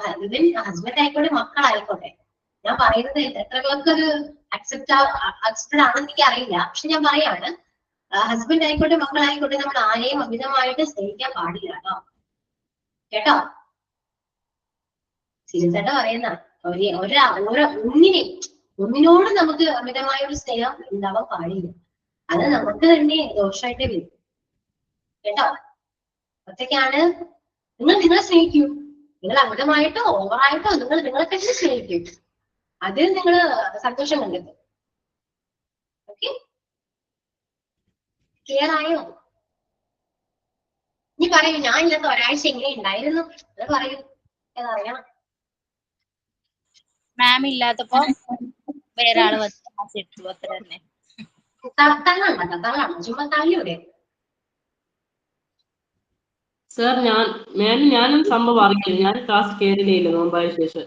Speaker 1: ഹസ്ബൻഡ് ആയിക്കോട്ടെ, മക്കളായിക്കോട്ടെ. ഞാൻ പറയുന്നത് എത്ര പേർക്ക് അത് അക്സെപ്റ്റഡ് ആണെന്ന് എനിക്ക് അറിയില്ല, പക്ഷെ ഞാൻ പറയാണ്, ഹസ്ബൻഡ് ആയിക്കോട്ടെ, മക്കളായിക്കോട്ടെ, നമ്മൾ ആരെയും അമിതമായിട്ട് സ്നേഹിക്കാൻ പാടില്ല കേട്ടോ. സീരിയസായിട്ട് പറയുന്ന ഒന്നിനോട് നമുക്ക് അമിതമായ ഒരു സ്നേഹം ഉണ്ടാവാൻ പാടില്ല. അത് നമുക്ക് തന്നെ ദോഷമായിട്ട് വരും കേട്ടോ. ഒറ്റയ്ക്കാണ് നിങ്ങളെ സ്നേഹിക്കൂ. നിങ്ങൾ അമിതമായിട്ടോ ഓവറായിട്ടോ നിങ്ങളെ തന്നെ സ്നേഹിക്കും. അതിൽ നിങ്ങൾ സന്തോഷം കണ്ടെത്തും. ഓക്കെ, ക്ലിയർ ആയോ? ഇനി പറയൂ, ഞാൻ ഇല്ലാത്ത ഒരാഴ്ച എങ്ങനെ ഉണ്ടായിരുന്നു അത് പറയൂ, അതറിയണം.
Speaker 3: മാം ഇല്ലാത്തപ്പോ വേറെ ആള് വന്ന് ക്ലാസ് എടുത്തു, അത്ര തന്നെ.
Speaker 1: തള്ളാണ് ചുമ്മാ തള്ളിയുടെ.
Speaker 6: സാർ ഞാനും സംഭവം അറിയില്ല. ഞാൻ ക്ലാസ് കയറിയില്ല നോമ്പായ ശേഷം.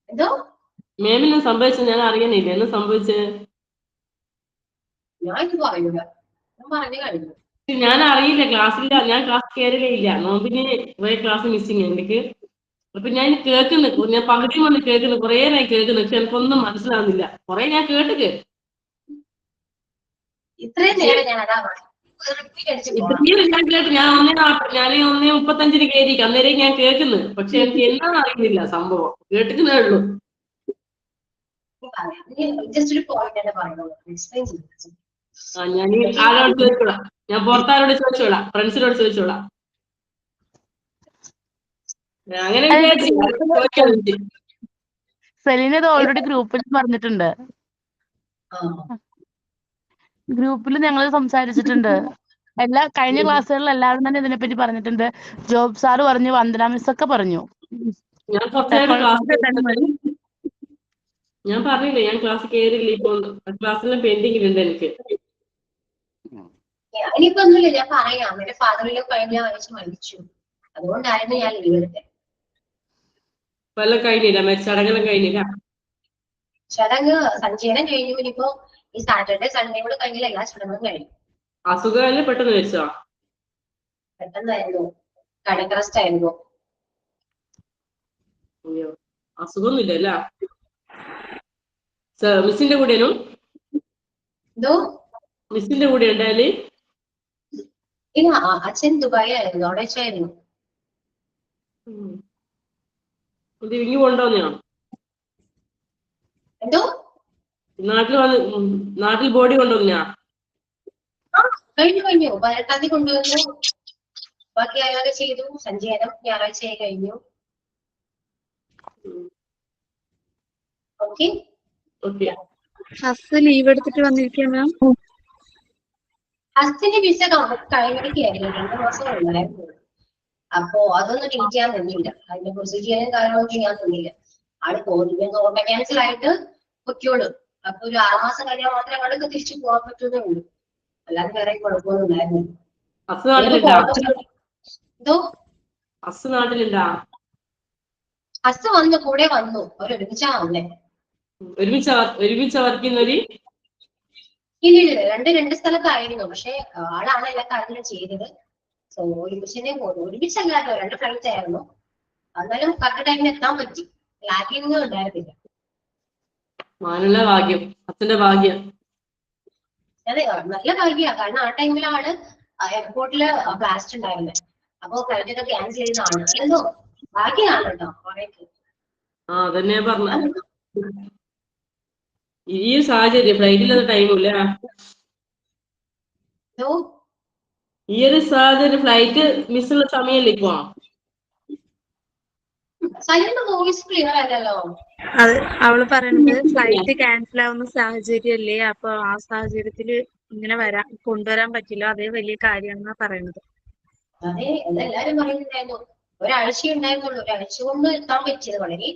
Speaker 1: എന്തോ
Speaker 6: മാമിന് സംഭവിച്ചത് ഞാൻ അറിയണില്ല. എന്ന് സംഭവിച്ചത്
Speaker 1: ഞാൻ ഇത് പറയൂല, ഞാൻ പറഞ്ഞു കഴിഞ്ഞു.
Speaker 6: ഞാൻ അറിയില്ല. ഞാൻ ക്ലാസ് കയറിയില്ല. നോമ്പിന് കുറെ ക്ലാസ് മിസ്സിങ് എനിക്ക്. അപ്പൊ ഞാൻ കേൾക്കുന്നു, ഞാൻ പകുതി വന്ന് കേൾക്കുന്നു, കുറെ നേരം കേൾക്കുന്നു. പക്ഷെ എനിക്കൊന്നും മനസ്സിലാവുന്നില്ല. കുറെ ഞാൻ കേട്ടിട്ട്
Speaker 1: ഇത്രയും നേരം ഞാൻ അതാ റിപ്പീറ്റ് അടിച്ച് പോണം.
Speaker 6: ഞാൻ കേട്ടു. ഞാൻ 1:35 കയറിയിരിക്കും. അന്നേരം ഞാൻ കേൾക്കുന്നു. പക്ഷെ എനിക്ക് എന്നാന്ന് അറിയുന്നില്ല സംഭവം. കേട്ടിട്ടേ ഉള്ളൂ.
Speaker 1: ജസ്റ്റ് ഒരു പോയിന്റ് തന്നെ പറയുള്ളൂ, എക്സ്പ്ലെയിൻ ചെയ്തു.
Speaker 6: ഞാൻ ആരോട് ചോദിച്ചോളാം. ഞാൻ പുറത്താരോട് ചോദിച്ചോളാം, ഫ്രണ്ട്സിനോട് ചോദിച്ചോളാം. അങ്ങനെ വിചാരിച്ചു.
Speaker 2: സെലീന ഇത് ഓൾറെഡി ഗ്രൂപ്പിൽ പറഞ്ഞിട്ടുണ്ട്. ഗ്രൂപ്പിൽ ഞങ്ങൾ സംസാരിച്ചിട്ടുണ്ട്. കഴിഞ്ഞ ക്ലാസ്സുകളിൽ എല്ലാവരും തന്നെ ഇതിനെപ്പറ്റി പറഞ്ഞിട്ടുണ്ട്. ജോബ് സാറ് പറഞ്ഞു, വന്ദന മിസ് ഒക്കെ പറഞ്ഞു.
Speaker 6: ഞാൻ കുറച്ചേരം ഞാൻ പറഞ്ഞില്ലേ, ഞാൻ ക്ലാസ് കയറിയില്ല. ഇപ്പൊ ക്ലാസ്സിലെ പെൻഡിങ്ങിലുണ്ട് എനിക്ക്.
Speaker 1: ഇനിയിപ്പോ ഒന്നുമില്ല, ഞാൻ പറയാം. എന്റെ ഫാദറിലോ കഴിഞ്ഞ ആഴ്ച മരിച്ചു, അതുകൊണ്ടായിരുന്നു ഞാൻ ലീവ് എടുത്തത്.
Speaker 6: വല്ല കഴിഞ്ഞില്ല, ചടങ്ങെല്ലാം കഴിഞ്ഞില്ല.
Speaker 1: ചടങ്ങ് സഞ്ചയനം കഴിഞ്ഞു. ഇനിയിപ്പോ ഈ സാറ്റർഡേ സൺഡേ കൂടെ കഴിഞ്ഞില്ല, എല്ലാ ചടങ്ങും കഴിഞ്ഞു.
Speaker 6: അസുഖമല്ലേ പെട്ടെന്ന് വെച്ചോ?
Speaker 1: പെട്ടെന്നായിരുന്നു, കടക്ക് റെസ്റ്റ് ആയിരുന്നു.
Speaker 6: അയ്യോ, അസുഖമൊന്നുമില്ല. മിസ്സിന്റെ കൂടെയാണോ?
Speaker 1: എന്തോ
Speaker 6: മിസ്സിന്റെ കൂടെ ഉണ്ടായാല്?
Speaker 1: ഇല്ല, അച്ഛൻ ദുബായി ആയിരുന്നു, അവിടെ വെച്ചായിരുന്നു.
Speaker 6: ഇത് ഇങ്ങ് കൊണ്ടുവന്നോ?
Speaker 1: എന്തോ
Speaker 6: നാട്ടിൽ ബോഡി കൊണ്ടുവന്നാ?
Speaker 1: കഴിഞ്ഞു 18 തീയതി കൊണ്ടുവന്നു. ബാക്കി അയാളെ ചെയ്തു. സഞ്ചയനം ഞായറാഴ്ച കഴിഞ്ഞു. ഓക്കെ.
Speaker 5: ഹസ് ലീവ് എടുത്തിട്ട് വന്നിരിക്കുക മാം.
Speaker 1: ഹസ്തിന്റെ വിസ കഴിഞ്ഞിരിക്കുകയായിരുന്നു, 2 മാസം ഉണ്ടായിരുന്നു. അപ്പോ അതൊന്നും ഡീറ്റ് ചെയ്യാൻ തന്നില്ല. അതിന്റെ പ്രൊസീജിയറും കാര്യങ്ങളും ചെയ്യാൻ തന്നില്ല. ആള് പോകുന്നത് ഓട്ടോ ക്യാൻസൽ ആയിട്ട് പൊയ്ക്കോളൂ. അപ്പൊ ഒരു 6 മാസം കഴിഞ്ഞാൽ മാത്രമേ അങ്ങോട്ടൊക്കെ തിരിച്ചു പോകാൻ പറ്റുന്നേ ഉള്ളൂ. അല്ലാതെ വേറെ കുഴപ്പമൊന്നും ഉണ്ടായിരുന്നില്ല. എന്തോ ഹസ് വന്നു, കൂടെ വന്നു. അവരൊരുമിച്ചാ വന്നേ.
Speaker 6: ഒരുമിച്ച വർക്ക് ചെയ്യുന്നവര്?
Speaker 1: ഇല്ല, രണ്ട് സ്ഥലത്തായിരുന്നു. പക്ഷെ ആളാണ് എല്ലാ കാര്യങ്ങളും ചെയ്തത്. സോ ഒരുമിച്ചല്ലായിരുന്നു, 2 ഫ്ലൈറ്റ് ആയിരുന്നു. എന്നാലും കറക്റ്റ് ടൈമിന് എത്താൻ പറ്റി. ലാഗിങ് ഉണ്ടായിരുന്നില്ല.
Speaker 6: ഭാഗ്യം, അച്ഛന്റെ ഭാഗ്യം.
Speaker 1: അതെ, നല്ല ഭാഗ്യമാണ്. കാരണം ആ ടൈമിലാണ് എയർപോർട്ടില് ബ്ലാസ്റ്റ് ഉണ്ടായിരുന്നത്. അപ്പൊ ഫ്ലൈറ്റ് ഒക്കെ ക്യാൻസൽ ചെയ്തതാണ്. എന്തോ ഭാഗ്യമാണ് കേട്ടോ കുറേക്ക്.
Speaker 6: അതന്നെ പറഞ്ഞ ഈ സാഹചര്യം ഫ്ലൈറ്റിലൊന്നും ടൈമില്ല. ഈ ഒരു സാഹചര്യം ഫ്ലൈറ്റ് മിസ്സുള്ള സമയല്ലേ ഇപ്പൊ?
Speaker 1: വോയിസ് ക്ലിയർ അല്ലല്ലോ.
Speaker 5: അത് അവള് പറയുന്നത് ഫ്ലൈറ്റ് ക്യാൻസൽ ആവുന്ന സാഹചര്യമല്ലേ, അപ്പൊ ആ സാഹചര്യത്തില് ഇങ്ങനെ കൊണ്ടുവരാൻ പറ്റില്ല, അതേ വലിയ കാര്യമാണെന്നാ പറയുന്നത്.
Speaker 1: അതെ, അതെല്ലാരും പറയുന്നുണ്ടായിരുന്നു. ഒരാഴ്ച ഉണ്ടായിരുന്നുള്ളൂ. ഒരാഴ്ച കൊണ്ട് എത്താൻ പറ്റിയത് വളരെ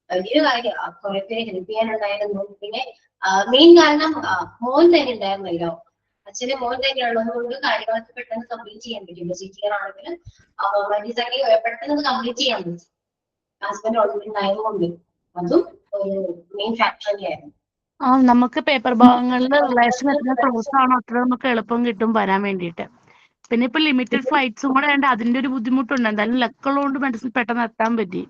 Speaker 1: വലിയൊരു കാര്യമാണ്. കുറെ പേര് ഹെൽപ്പ് ചെയ്യാനുണ്ടായിരുന്നു. പിന്നെ മെയിൻ കാരണം മോൻ തന്നെ ഉണ്ടായിരുന്നല്ലോ. അച്ഛന് മോൻ തന്നെ ഉള്ളത് കൊണ്ട് കാര്യങ്ങളൊക്കെ പെട്ടെന്ന് കംപ്ലീറ്റ് ചെയ്യാൻ പറ്റും. സിറ്റിയർ ആണെങ്കിൽ പെട്ടെന്ന് കംപ്ലീറ്റ് ചെയ്യാൻ പറ്റും. ഹസ്ബൻഡ് ഓൾറെഡി ഉണ്ടായതുകൊണ്ട് അതും ഒരു മെയിൻ ഫാക്ടർ തന്നെയായിരുന്നു.
Speaker 2: നമുക്ക് പേപ്പർ ഭാഗങ്ങളിൽ റിലേഷൻ എത്ര ക്ലോസ് ആണോ അത്ര നമുക്ക് എളുപ്പം കിട്ടും വരാൻ വേണ്ടിയിട്ട്. പിന്നെ ഇപ്പൊ ലിമിറ്റഡ് ഫ്ലൈറ്റ്സും കൂടെ ഉണ്ട്, അതിന്റെ ഒരു ബുദ്ധിമുട്ടുണ്ട്. എന്തായാലും ലക്കുള്ളതുകൊണ്ട് മെഡിസിൻ പെട്ടെന്ന് എത്താൻ പറ്റി.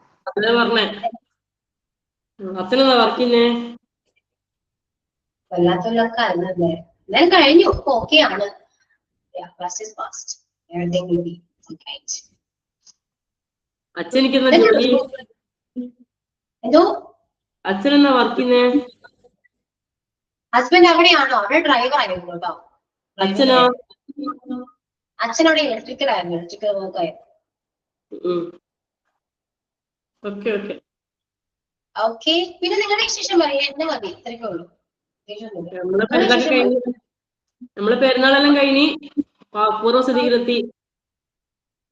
Speaker 1: വല്ലാത്ത ലക്കായിരുന്നു. എന്തായാലും കഴിഞ്ഞു, ഓക്കെ ആണ്. എന്തോ
Speaker 6: അച്ഛനെന്നാ വർക്ക് ചെയ്യുന്നേ?
Speaker 1: ഹസ്ബൻഡ് അവിടെയാണോ? അവിടെ ഡ്രൈവർ ആയിരുന്നു കേട്ടോ. അച്ഛനവിടെ ഇലക്ട്രിക്കൽ ആയിരുന്നു, ഇലക്ട്രിക്കൽ വർക്ക് ആയിരുന്നു. ഓക്കെ. പിന്നെ നിങ്ങളുടെ വിശേഷം പറയാം. എന്ത് മതി, ഇത്രയൊക്കെ ഉള്ളൂ.
Speaker 6: നമ്മളെ പെരുന്നാളെല്ലാം കഴിഞ്ഞ് പൂർവ്വസ്ഥിതിയിലെത്തി.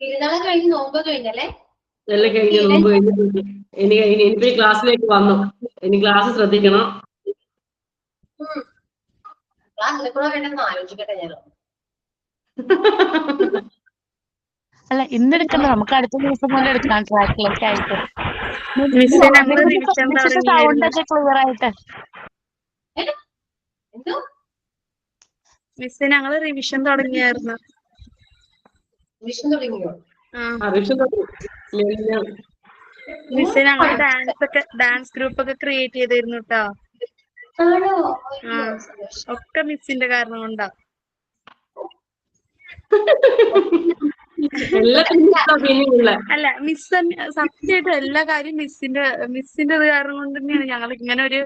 Speaker 1: പെരുന്നാളെ കഴിഞ്ഞ് നോമ്പ് കഴിഞ്ഞല്ലേ?
Speaker 6: എല്ലാം കഴിഞ്ഞ് നോമ്പ് കഴിഞ്ഞ് ഇനിയിപ്പോ ഈ ക്ലാസ്സിലേക്ക് വന്നു, ഇനി ക്ലാസ് ശ്രദ്ധിക്കണം.
Speaker 1: ക്ലാസ്സിൽ കൂടെ വേണ്ടെന്ന് ആലോചിക്കട്ടെ ഞാൻ.
Speaker 2: അല്ല ഇന്ന് എടുക്കണ്ട, നമുക്ക് അടുത്ത ദിവസം മുതൽ എടുക്കാം ട്രാക്കിലേക്ക് ആയിട്ട്.
Speaker 5: മിസ്സേ ഞങ്ങള് റിവിഷൻ
Speaker 2: സൗണ്ട്
Speaker 5: തുടങ്ങിയായിരുന്നു.
Speaker 2: ഒക്കെ ക്ലിയർ ആയിട്ട്.
Speaker 1: എന്തോ
Speaker 5: മിസ്സേ ഞങ്ങള് റിവിഷൻ തുടങ്ങിയായിരുന്നു.
Speaker 1: വിഷം തുടങ്ങിയോ?
Speaker 5: മിസ്സേ ഞങ്ങള് ഡാൻസ് ഗ്രൂപ്പ് ഒക്കെ ക്രിയേറ്റ് ചെയ്തിരുന്നു കേട്ടോ.
Speaker 1: ആണോ?
Speaker 5: ഒക്കെ മിസ്സിന്റെ കാരണം കൊണ്ടാ. അല്ല മിസ് സത്യമായിട്ടും എല്ലാ കാര്യം മിസ്സിന്റെ ഇത് കാരണം കൊണ്ട് തന്നെയാണ് ഞങ്ങൾ ഇങ്ങനെ ഒരു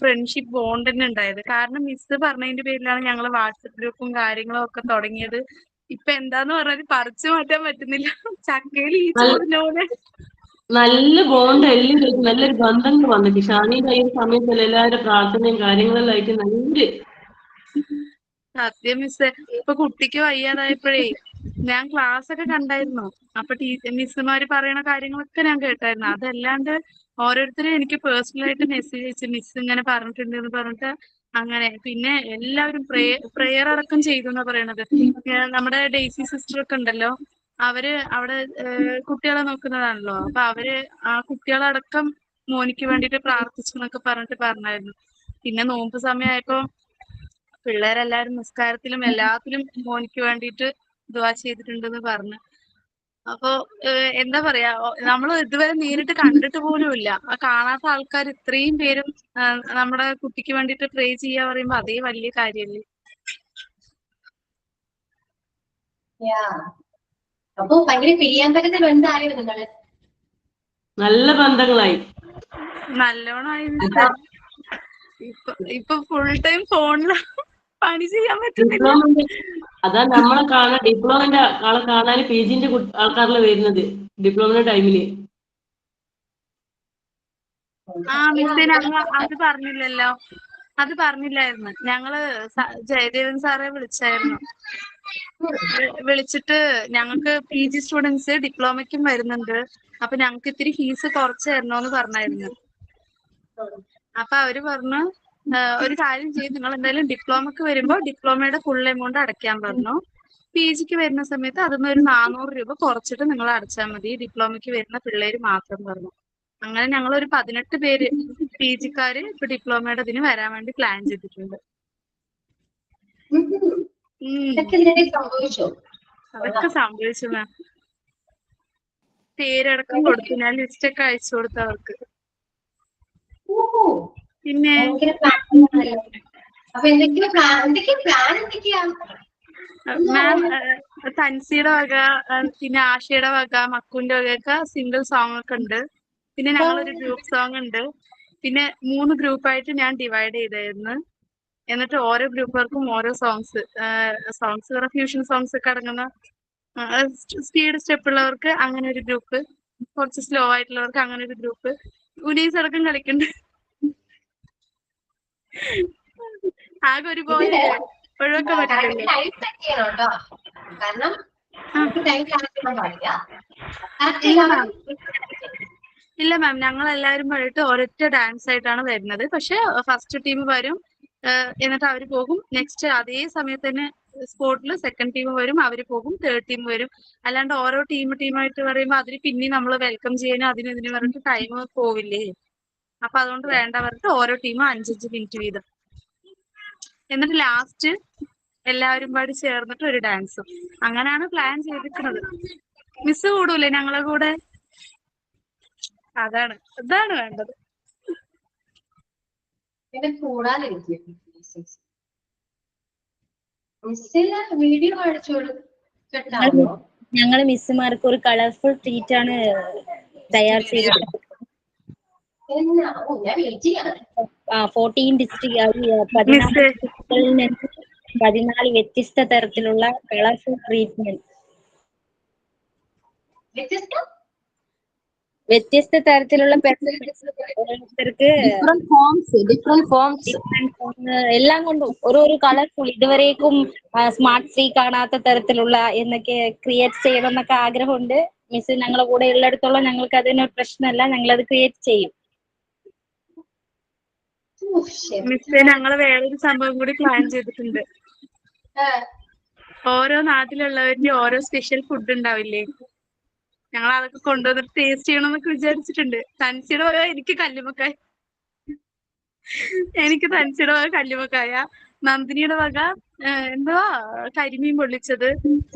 Speaker 5: ഫ്രണ്ട്ഷിപ്പ് ബോണ്ട് തന്നെ ഉണ്ടായത്. കാരണം മിസ് പറഞ്ഞതിന്റെ പേരിലാണ് ഞങ്ങൾ വാട്സപ്പ് ഗ്രൂപ്പും കാര്യങ്ങളും ഒക്കെ തുടങ്ങിയത്. ഇപ്പൊ എന്താന്ന് പറഞ്ഞാൽ പറിച്ചു മാറ്റാൻ പറ്റുന്നില്ല. ചക്കയിൽ ഈ ചൂടിന്റെ പോലെ
Speaker 6: നല്ല ബോണ്ട്, എല്ലാവരും നല്ലൊരു ബന്ധങ്ങൾ വന്നിട്ട് ഷാനിയുടെ ഈ സമയത്തല്ല എല്ലാവരുടെ പ്രാർത്ഥനയും കാര്യങ്ങളെല്ലാം ആയിട്ട് നല്ലൊരു.
Speaker 5: സത്യം മിസ്സേ, ഇപ്പൊ കുട്ടിക്ക് വയ്യാതായപ്പോഴേ ഞാൻ ക്ലാസ് ഒക്കെ കണ്ടായിരുന്നു. അപ്പൊ മിസ്സുമാര് പറയണ കാര്യങ്ങളൊക്കെ ഞാൻ കേട്ടായിരുന്നു. അതല്ലാണ്ട് ഓരോരുത്തരും എനിക്ക് പേഴ്സണലായിട്ട് മെസ്സേജ് അയച്ചു, മിസ് ഇങ്ങനെ പറഞ്ഞിട്ടുണ്ട് എന്ന് പറഞ്ഞിട്ട്. അങ്ങനെ പിന്നെ എല്ലാവരും പ്രെയർ അടക്കം ചെയ്തു എന്നാ പറയണത്. നമ്മുടെ ഡെയ്സി സിസ്റ്റർ ഒക്കെ ഉണ്ടല്ലോ, അവര് അവിടെ കുട്ടികളെ നോക്കുന്നതാണല്ലോ. അപ്പൊ അവര് ആ കുട്ടികളടക്കം മോനിക്ക് വേണ്ടിട്ട് പ്രാർത്ഥിച്ചു എന്നൊക്കെ പറഞ്ഞായിരുന്നു. പിന്നെ നോമ്പ് സമയമായപ്പോ പിള്ളേരെല്ലാരും നിസ്കാരത്തിലും എല്ലാത്തിലും മോനിക്ക് വേണ്ടിയിട്ട് ദുആ ചെയ്തിട്ടുണ്ടെന്ന് പറഞ്ഞു. അപ്പൊ എന്താ പറയാ, നമ്മൾ ഇതുവരെ നേരിട്ട് കണ്ടിട്ട് പോലുമില്ല. കാണാത്ത ആൾക്കാർ ഇത്രയും പേരും നമ്മുടെ കുട്ടിക്ക് വേണ്ടിട്ട് പ്രേ ചെയ്യാ പറയുമ്പോ അതേ വലിയ കാര്യല്ലേ.
Speaker 1: അപ്പൊ ഭയങ്കര പിരിയാൻ പറ്റുന്ന ബന്ധമായിരുന്നു നിങ്ങള്.
Speaker 6: നല്ല ബന്ധങ്ങളായി,
Speaker 5: നല്ലോണമായി. ഇപ്പൊ ഫുൾ ടൈം ഫോണില് പണി ചെയ്യാൻ പറ്റുന്നില്ല.
Speaker 6: അതാ നമ്മളെ കാണാൻ ഡിപ്ലോമന്റെ ആളെ കാണാൻ PGന്റെ ആൾക്കാരില് വരുന്നത് ഡിപ്ലോമയുടെ ടൈമില്.
Speaker 5: ആ മിസ്സേ ഞങ്ങൾ അത് പറഞ്ഞില്ലായിരുന്നു. ഞങ്ങള് ജയദേവൻ സാറെ വിളിച്ചായിരുന്നു. വിളിച്ചിട്ട് ഞങ്ങൾക്ക് PG സ്റ്റുഡൻസ് ഡിപ്ലോമയ്ക്കും വരുന്നുണ്ട്, അപ്പൊ ഞങ്ങൾക്ക് ഇത്തിരി ഫീസ് കുറച്ച് തരണോന്ന് പറഞ്ഞായിരുന്നു. അപ്പൊ അവര് പറഞ്ഞു ഒരു കാര്യം ചെയ്യും, നിങ്ങൾ എന്തായാലും ഡിപ്ലോമക്ക് വരുമ്പോ ഡിപ്ലോമയുടെ ഫുൾ എമൗണ്ട് അടയ്ക്കാൻ പറഞ്ഞു. PGക്ക് വരുന്ന സമയത്ത് അതിന്ന് ഒരു 400 രൂപ കുറച്ചിട്ട് നിങ്ങൾ അടച്ചാൽ മതി, ഡിപ്ലോമയ്ക്ക് വരുന്ന പിള്ളേര് മാത്രം പറഞ്ഞു. അങ്ങനെ ഞങ്ങൾ ഒരു 18 പേര് PGക്കാര് ഇപ്പൊ ഡിപ്ലോമയുടെ ഇതിന് വരാൻ വേണ്ടി പ്ലാൻ ചെയ്തിട്ടുണ്ട്. അതൊക്കെ സംഭവിച്ചു മാം. പേരടക്കം കൊടുത്തു, ഞാൻ ലിസ്റ്റ് ഒക്കെ അയച്ചു കൊടുത്തു അവർക്ക്. പിന്നെ മാം തൻസിയുടെ വക, പിന്നെ ആഷയുടെ വക, മക്കുന്റെ വകയൊക്കെ സിംഗിൾ സോങ് ഒക്കെ ഉണ്ട്. പിന്നെ ഞങ്ങളൊരു ഗ്രൂപ്പ് സോങ് ഉണ്ട്. പിന്നെ 3 ഗ്രൂപ്പായിട്ട് ഞാൻ ഡിവൈഡ് ചെയ്തായിരുന്നു. എന്നിട്ട് ഓരോ ഗ്രൂപ്പുകാർക്കും ഓരോ സോങ്സ് ഫ്യൂഷൻ സോങ്സ് ഒക്കെ അടങ്ങുന്ന സ്പീഡ് സ്റ്റെപ്പ് ഉള്ളവർക്ക് അങ്ങനെ ഒരു ഗ്രൂപ്പ്, കുറച്ച് സ്ലോ ആയിട്ടുള്ളവർക്ക് അങ്ങനെ ഒരു ഗ്രൂപ്പ്. ഉനീസ് അടക്കം കളിക്കുന്നുണ്ട്. ആകെ ഒരുപോലെ ഒഴിവാക്കാൻ പറ്റില്ലല്ലോ. ഇല്ല മാം, ഞങ്ങൾ എല്ലാവരും പോയിട്ട് ഒരൊറ്റ ഡാൻസ് ആയിട്ടാണ് വരുന്നത്. പക്ഷെ ഫസ്റ്റ് ടീം വരും, എന്നിട്ട് അവർ പോകും. നെക്സ്റ്റ് അതേ സമയത്ത് തന്നെ സ്പോട്ടിൽ സെക്കൻഡ് ടീം വരും, അവർ പോകും. തേർഡ് ടീം വരും. അല്ലാണ്ട് ഓരോ ടീമായിട്ട് പറയുമ്പോൾ അതിന് പിന്നെ നമ്മൾ വെൽക്കം ചെയ്യാനും ഇതിന് പറഞ്ഞിട്ട് ടൈം പോവില്ലേ. അപ്പൊ അതുകൊണ്ട് വേണ്ട പറഞ്ഞിട്ട് ഓരോ ടീമും 5-5 മിനിറ്റ് വീതം. എന്നിട്ട് ലാസ്റ്റ് എല്ലാവരും പാടി ചേർന്നിട്ട് ഒരു ഡാൻസും. അങ്ങനെയാണ് പ്ലാൻ ചെയ്തിരിക്കുന്നത്. മിസ് കൂടൂലേ ഞങ്ങളെ കൂടെ? അതാണ് വേണ്ടത്.
Speaker 1: പിന്നെ കൂടാതിരിക്കും. വീഡിയോ കാണിച്ചോളൂ.
Speaker 3: ഞങ്ങള് മിസ്സുമാർക്ക് ഒരു കളർഫുൾ ട്രീറ്റ് ആണ് തയ്യാർ ചെയ്തിട്ടുള്ളത്. 14 ഡിസ്ട്രിക്ട് 14 വ്യത്യസ്ത തരത്തിലുള്ള കളർഫുൾ ട്രീറ്റ്മെന്റ്. വ്യത്യസ്ത തരത്തിലുള്ള ഓരോരുത്തർക്ക് ഡിഫറെന്റ് ഫോംസ് എല്ലാം കൊണ്ടും ഓരോരോ കളർഫുൾ, ഇതുവരേക്കും സ്മാർട്ട് ഫ്രീ കാണാത്ത തരത്തിലുള്ള എന്നൊക്കെ ക്രിയേറ്റ് ചെയ്യണമെന്നൊക്കെ ആഗ്രഹമുണ്ട്. മിസ് ഞങ്ങളെ കൂടെ ഉള്ളിടത്തോളം ഞങ്ങൾക്ക് അതിനൊരു പ്രശ്നമല്ല, ഞങ്ങളത് ക്രിയേറ്റ് ചെയ്യും.
Speaker 5: മിസ്സേ ഞങ്ങള് വേറൊരു സംഭവം കൂടി പ്ലാൻ ചെയ്തിട്ടുണ്ട്. ഓരോ നാട്ടിലുള്ളവരുടെ ഓരോ സ്പെഷ്യൽ ഫുഡ് ഉണ്ടാവില്ലേ, ഞങ്ങൾ അതൊക്കെ കൊണ്ടുവന്നിട്ട് ടേസ്റ്റ് ചെയ്യണമെന്നൊക്കെ വിചാരിച്ചിട്ടുണ്ട്. തൻസിയുടെ വക എനിക്ക് കല്ലുമ്മക്കായ, തൻസിയുടെ വക കല്ലുമ്മക്കായ, നന്ദിനിയുടെ വക എന്തുവാ കരിമീൻ പൊള്ളിച്ചത്,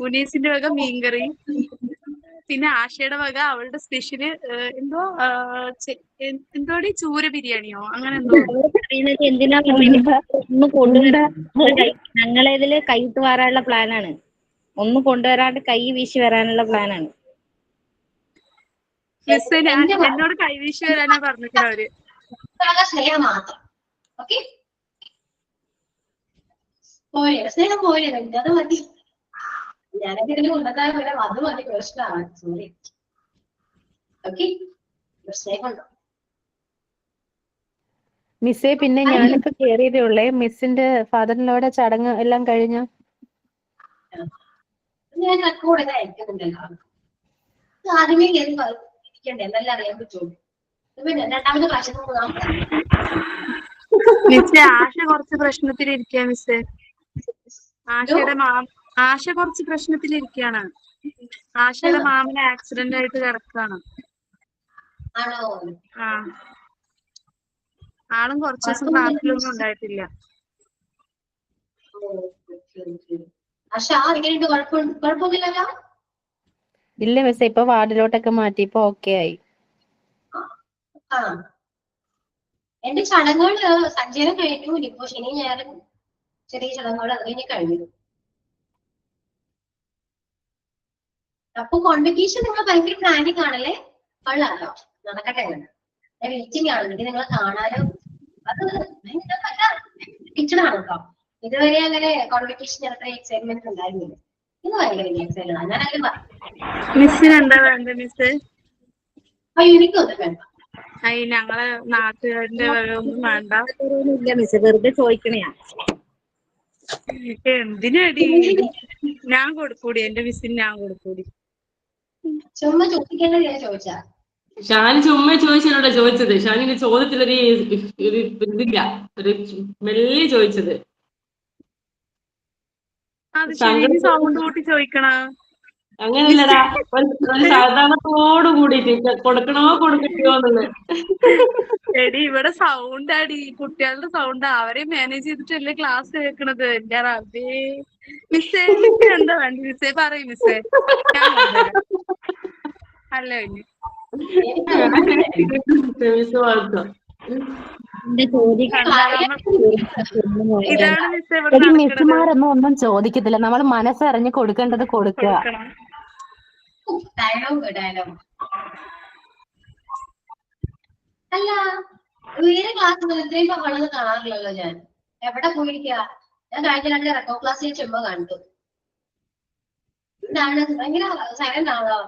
Speaker 5: ഉനീസിന്റെ വക മീൻകറി, പിന്നെ ആശയുടെ വക അവളുടെ സ്പെഷ്യല് എന്തോടി ചൂര ബിരിയാണിയോ അങ്ങനെ എന്തോ.
Speaker 3: പറയുന്നത് എന്തിനാ ഒന്ന് കൊണ്ടുവരാൻ ഞങ്ങളേതില് കൈയിട്ട് വരാനുള്ള പ്ലാനാണ്. ഒന്നും കൊണ്ടുവരാണ്ട് കൈ വീശി വരാനുള്ള പ്ലാനാണ്.
Speaker 5: മിസ്സേ എന്നോട് കൈവീശി വരാനാ പറഞ്ഞിരിക്കണ അവര്.
Speaker 1: സ്നേഹം മാത്രം. ഓക്കെ, പോരെ സ്നേഹം പോരെ, അത് മതി. ഞാനൊക്കെ ഇതിന് കൊണ്ടുവന്നാൽ പോലെ അത് മതി, പ്രശ്നമാണ്. സോറി. ഓക്കെ, സ്നേഹം ഉണ്ടോ
Speaker 7: മിസ്സേ? പിന്നെ ഞാനിപ്പോ കേറിയതേ ഉള്ളേ. മിസ്സിന്റെ ഫാദറിനോടെ ചടങ്ങ് എല്ലാം കഴിഞ്ഞു.
Speaker 1: ഞാൻ റെക്കോർഡ് ചെയ്ത് അയക്കുന്നുണ്ടല്ലോ. ആദ്യമേ കയറി ഇരിക്കണ്ടേ, എന്തെല്ലാം അറിയാൻ പറ്റുള്ളൂ. പിന്നെ രണ്ടാമത്തെ പ്രാവശ്യം
Speaker 5: മിസ്സേ ആശ കുറച്ച് പ്രശ്നത്തിലിരിക്കുക. മിസ്സേ ആശ കുറച്ച് പ്രശ്നത്തിലിരിക്കുകയാണ്. ആശയുടെ മാമന് ആക്സിഡന്റ് ആയിട്ട് കിടക്കാണ്.
Speaker 1: ആണോ?
Speaker 5: ആ, ആളും കുറച്ച് ദിവസം ക്ലാസ്സിലൊന്നും ഉണ്ടായിട്ടില്ല.
Speaker 1: കുഴപ്പമൊന്നുമില്ലല്ലോ?
Speaker 7: ഇല്ല മിസ്സേ, ഇപ്പൊ വാർഡിലോട്ടൊക്കെ മാറ്റി, ഇപ്പൊ ഓക്കെ ആയി.
Speaker 1: ആ, എന്റെ ചടങ്ങുകൾ സഞ്ചയനം കഴിഞ്ഞു. ഇനിയിപ്പോ ശനി ഞായറും ചെറിയ ചടങ്ങുകൾ അത് കഴിഞ്ഞ് കഴിഞ്ഞു. അപ്പൊ കോൺവെക്കേഷൻ നിങ്ങൾ ഭയങ്കര പ്ലാനിങ് ആണല്ലേ? കൊള്ളാലോ, നടക്കട്ടെ. ഞാൻ വെയിറ്റിംഗ് ആണ്, എനിക്ക് നിങ്ങളെ കാണാനും. അത് ടീച്ചറാണ് കേട്ടോ. ഇതുവരെ അങ്ങനെ കോൺവെക്കേഷൻ അത്ര എക്സൈറ്റ്മെന്റ് ഉണ്ടായിരുന്നില്ല. ഇന്ന് ഭയങ്കര എക്സൈറ്റഡ് ആണ്. ഞാനതിൽ
Speaker 5: മിസ്സിന് എന്താ വേണ്ട മിസ്സേ?
Speaker 1: എനിക്കൊന്നും വേണ്ട.
Speaker 5: ഞങ്ങളെ നാട്ടുകാരുടെ ഒന്നും വേണ്ട.
Speaker 3: ഇല്ല മിസ്, വെറുതെ ചോദിക്കണയാ.
Speaker 5: എന്തിനടി ഞാൻ കൊടുക്കൂടി, എന്റെ മിസ്സിന് ഞാൻ കൊടുക്കൂടി.
Speaker 1: ചുമ്മാ ചോദിക്കേണ്ടത് ഞാൻ ചോദിച്ചാ.
Speaker 6: ഷാനി ചുമ്മാ ചോദിച്ചതിനോടാ ചോദിച്ചത്. ഷാനിന്റെ ചോദ്യത്തിലൊരു ഇതില്ല, ഒരു മെല്ലെ ചോദിച്ചത്.
Speaker 5: അത് ശരി, സൗണ്ട് കൂട്ടി ചോദിക്കണ
Speaker 6: അങ്ങനെയല്ലടാ, ഒരു സാധാരണത്തോട് കൂടിയിട്ട് കൊടുക്കണോ കൊടുക്കണോ എന്നുള്ളത്.
Speaker 5: എടി ഇവിടെ സൗണ്ട് അടി, കുട്ടികളുടെ സൗണ്ട്, അവരെ മാനേജ് ചെയ്തിട്ടല്ലേ ക്ലാസ് കേൾക്കണത്. എന്റെ റബ്ബേ. മിസ്സേ എന്താ വേണ്ട മിസ്സേ? പറയും മിസ്സേ, ഞാൻ കൊണ്ടുവരാം. അല്ല ഇതാണ് മിസ്സേ ഇവിടെ നടക്കുന്നത്.
Speaker 7: മിസ്സുമാരൊന്നും ഒന്നും ചോദിക്കത്തില്ല, നമ്മൾ മനസ്സറിഞ്ഞ് കൊടുക്കേണ്ടത് കൊടുക്കുക.
Speaker 1: ഡയലോഗ് അല്ല, വേറെ ക്ലാസ് ഇത്രയും ബഹളം കാണാറില്ലല്ലോ ഞാൻ. എവിടെ പോയിരിക്കുക? ഞാൻ കഴിഞ്ഞ രണ്ട് റെക്കോർഡ് ക്ലാസ്സിൽ ചുമ്മാ കണ്ടു. എന്താണ് ഭയങ്കര സൈലന്റ് ആണോ?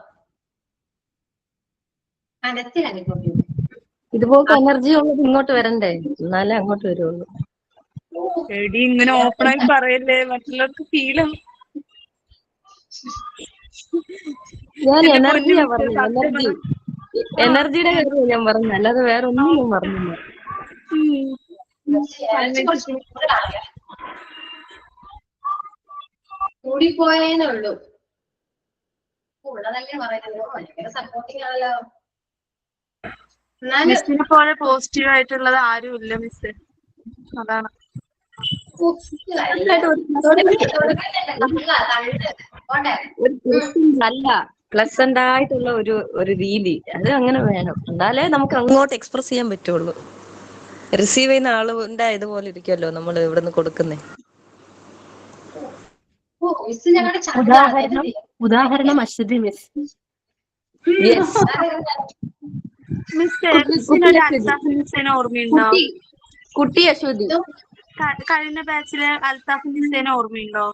Speaker 1: മനസ്സിലാക്കി
Speaker 8: ഇതുപോലത്തെ എനർജി ഉള്ളത് ഇങ്ങോട്ട് വരണ്ടേ, എന്നാലേ അങ്ങോട്ട് വരുള്ളൂ.
Speaker 5: എടി ഇങ്ങനെ ഓപ്പണായി പറയല്ലേ, മറ്റുള്ളവർക്ക് ഫീലും.
Speaker 8: ഞാൻ എനർജിയാ പറഞ്ഞു, എനർജിയുടെ കാര്യം ഞാൻ പറഞ്ഞു, അല്ലാതെ വേറെ ഒന്നും ഞാൻ പറഞ്ഞില്ല.
Speaker 1: കൂടിപ്പോയേന്നേ ഉള്ളൂ. ഉള്ളതല്ലേ പറയുന്നത്. ഭയങ്കര സപ്പോർട്ടിങ് ആണല്ലോ.
Speaker 5: മിസ്സിനെ പോലെ പോസിറ്റീവ് ആയിട്ടുള്ളത് ആരും ഇല്ല മിസ്, അതാണ്.
Speaker 8: നല്ല പ്ലസന്റ് ആയിട്ടുള്ള ഒരു രീതി, അത് അങ്ങനെ വേണം, എന്നാലേ നമുക്ക് അങ്ങോട്ട് എക്സ്പ്രസ് ചെയ്യാൻ പറ്റുള്ളൂ. റിസീവ് ചെയ്യുന്ന ആളുടെ ഇതുപോലെ ഇരിക്കുമല്ലോ നമ്മൾ ഇവിടുന്ന് കൊടുക്കുന്നേ.
Speaker 7: ഉദാഹരണം അശ്വതി മിസ്.
Speaker 5: മിസ്സിനെ ഓർമ്മയുണ്ടോ?
Speaker 8: കുട്ടി അശ്വതി.
Speaker 5: കഴിഞ്ഞ ബാച്ചില് അൽത്താഫ് നിസേനെ ഓർമ്മയുണ്ടോ?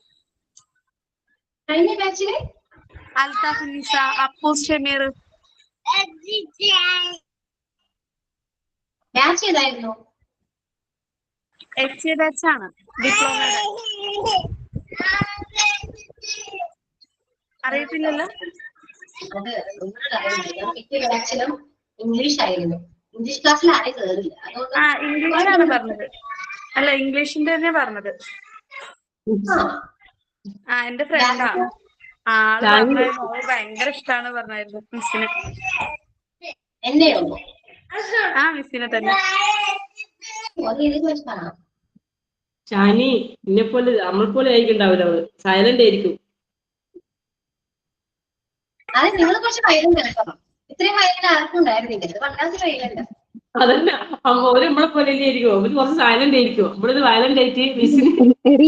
Speaker 1: കഴിഞ്ഞ ബാച്ചില്
Speaker 5: അൽത്താഫ് നിസ, അപ്പൂസ് ഷമീർ.
Speaker 1: ബാച്ച് ഏതായിരുന്നു?
Speaker 5: HA ബാച്ചാണ്, ഡിപ്ലോമയുടെ. അറിയത്തില്ലല്ലോ?
Speaker 1: അത് നിങ്ങളുടെ കാര്യം മിക്ക ഇലക്ഷനും ഇംഗ്ലീഷ് ആയിരുന്നു. ഇംഗ്ലീഷ് ക്ലാസ്സിൽ ആരും കയറില്ല. അതുകൊണ്ട്
Speaker 5: ഇംഗ്ലീഷാണ് പറഞ്ഞത്. അല്ല, ഇംഗ്ലീഷിന്റെ തന്നെ പറഞ്ഞത്. എന്റെ ഫ്രണ്ടാ. ആള് പറഞ്ഞായിരുന്നു ഭയങ്കര ഇഷ്ടാണ് പറഞ്ഞായിരുന്നു മിസ്സിന്.
Speaker 1: എന്നെയോ?
Speaker 5: മിസ്സിനെ തന്നെ.
Speaker 6: ഷാനി എന്നെ പോലെ നമ്മളെ പോലെ ആയിരിക്കുണ്ടാവില്ല, അവള് സൈലന്റ് ആയിരിക്കും.
Speaker 1: അത് നിങ്ങൾ കുറച്ച് വയലന്റ് കേട്ടോ. ഇത്രയും വയലന്റ് ആർക്കും ഉണ്ടായിരുന്നില്ല. ഇത് വല്ലാത്ത വയലന്റ്.
Speaker 6: അതല്ല, ഓര് നമ്മളെ പോലെ ആയിരിക്കും. അവര് കുറച്ച് സൈലന്റ് ആയിരിക്കും. നമ്മളിത് വയലന്റ് ആയിട്ട് മിസ്സിന്.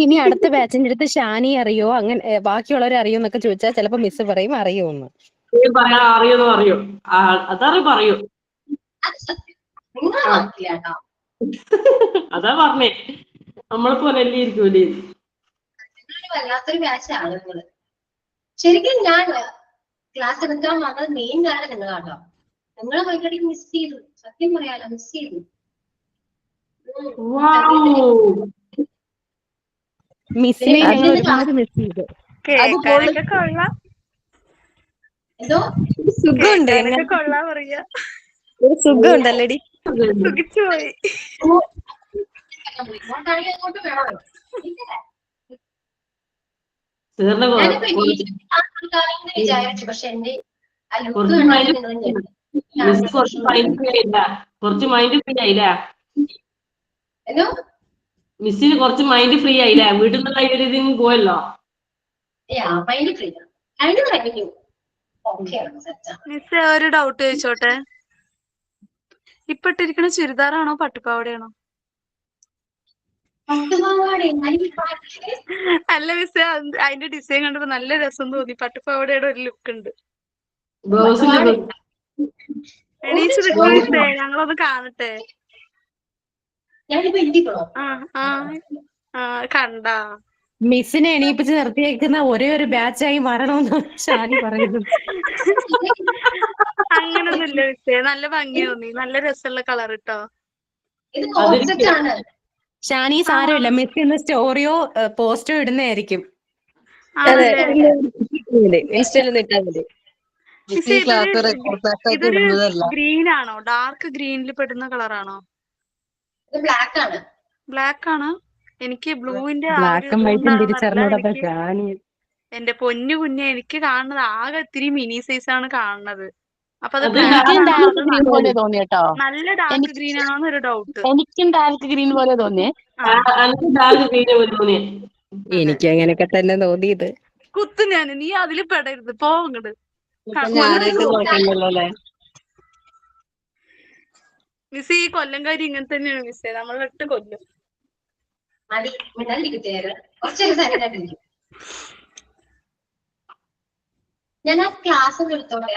Speaker 7: ഇനി അടുത്ത ബാച്ചിന്റെ അടുത്ത് ഷാനി അറിയോ, അങ്ങനെ ബാക്കിയുള്ളവരെ അറിയോ എന്നൊക്കെ ചോദിച്ചാൽ ചിലപ്പോ മിസ് പറയും അറിയോന്ന്.
Speaker 6: പറയാ അറിയോന്നോ അറിയോ, അതറി പറയൂ.
Speaker 1: നിങ്ങൾ നോക്കില്ല കേട്ടോ.
Speaker 6: അതാ പറഞ്ഞേ, നമ്മളെ പോലെ അല്ലേ ഇരിക്കൂലേ.
Speaker 1: നിങ്ങളൊരു വല്ലാത്തൊരു ബാച്ചാണ് നിങ്ങള്. ശരിക്കും ഞാൻ ക്ലാസ് എടുക്കാൻ വന്നത് മെയിൻ കാരണം നിങ്ങളാട്ടോ. നിങ്ങളെ ഭയങ്കര മിസ് ചെയ്തു. സത്യം പറയാലോ, മിസ് ചെയ്തു.
Speaker 7: മിസ്സിനെ ഞങ്ങൾ ഒരുപാട് മിസ് ചെയ്തു.
Speaker 5: കേൾക്കാനൊക്കെ കൊള്ളാം.
Speaker 1: എന്തോ
Speaker 8: സുഖമുണ്ട്,
Speaker 5: കൊള്ളാൻ പറയാ.
Speaker 8: ഒരു സുഖമുണ്ടല്ലേടി.
Speaker 5: സുഖിച്ചു പോയി.
Speaker 1: അങ്ങോട്ട് വേണോ? വിചാരിച്ചു. പക്ഷെ എന്റെ
Speaker 6: കുറച്ച് മൈൻഡ് ഫ്രീ ആയില്ല.
Speaker 1: എന്തോ
Speaker 6: മിസ്സിന് കുറച്ച് മൈൻഡ് ഫ്രീ ആയില്ല. വീട്ടിൽ നിന്നുള്ള ഇതിന് പോയല്ലോ.
Speaker 1: മൈൻഡ് ഫ്രീ കഴിഞ്ഞു.
Speaker 5: മിസ് ഒരു ഡൗട്ട് ചോദിച്ചോട്ടെ? ഇപ്പൊ ഇട്ടിരിക്കുന്ന ചുരിദാറാണോ പട്ടുപാവാടയാണോ? അല്ല മിസ്, അതിന്റെ ഡിസൈൻ കണ്ടപ്പോ നല്ല രസം തോന്നി. പട്ടുപാവാടയുടെ ഒരു ലുക്ക് ഉണ്ട്. എണീച്ച് നിൽക്കോ മിസ്സേ, ഞങ്ങളൊന്ന് കാണട്ടെ. കണ്ടാ
Speaker 7: മിസ്സിനെ എണീപ്പിച്ച് നിർത്തിയേക്കുന്ന ഒരേ ഒരു ബാച്ചായി മാറണമെന്ന് ഷാനി പറയുന്നു.
Speaker 5: അങ്ങനൊന്നുമില്ല മിസ്സേ, നല്ല ഭംഗി തോന്നി. നല്ല രസമുള്ള കളർ ഇട്ടോ.
Speaker 7: ഷാനി സാരമില്ല, മിസ് ഇന്ന് സ്റ്റോറിയോ പോസ്റ്റോ ഇടുന്നതായിരിക്കും.
Speaker 8: ഇൻസ്റ്റയിൽ ഇട്ടാൽ മതി.
Speaker 5: ഇതൊരു ഗ്രീൻ ആണോ? ഡാർക്ക് ഗ്രീനിൽ പെടുന്ന കളറാണോ? ബ്ലാക്ക് ആണ്. എനിക്ക് ബ്ലൂവിന്റെ എന്റെ പൊന്നു കുഞ്ഞെ, എനിക്ക് കാണുന്നത് ആകെ ഇത്തിരി മിനി സൈസ് ആണ് കാണുന്നത്. അപ്പൊ അത് നല്ല ഡാർക്ക് ഗ്രീൻ ആണോന്ന് ഒരു ഡൗട്ട്.
Speaker 2: എനിക്കും ഡാർക്ക് ഗ്രീൻ പോലെ തോന്നിയേ.
Speaker 7: എനിക്ക് അങ്ങനെയൊക്കെ തന്നെ തോന്നിയത്.
Speaker 5: കുത്തു ഞാൻ, നീ അതില് പെടരുത്, പോ അങ്ങട്. മിസ്, ഈ കൊല്ലംകാരി ഇങ്ങനെ തന്നെയാണ് മിസ്സേ, നമ്മളിട്ട് കൊല്ലും.
Speaker 1: ഞാൻ ആ ക്ലാസ് എടുത്തോളെ.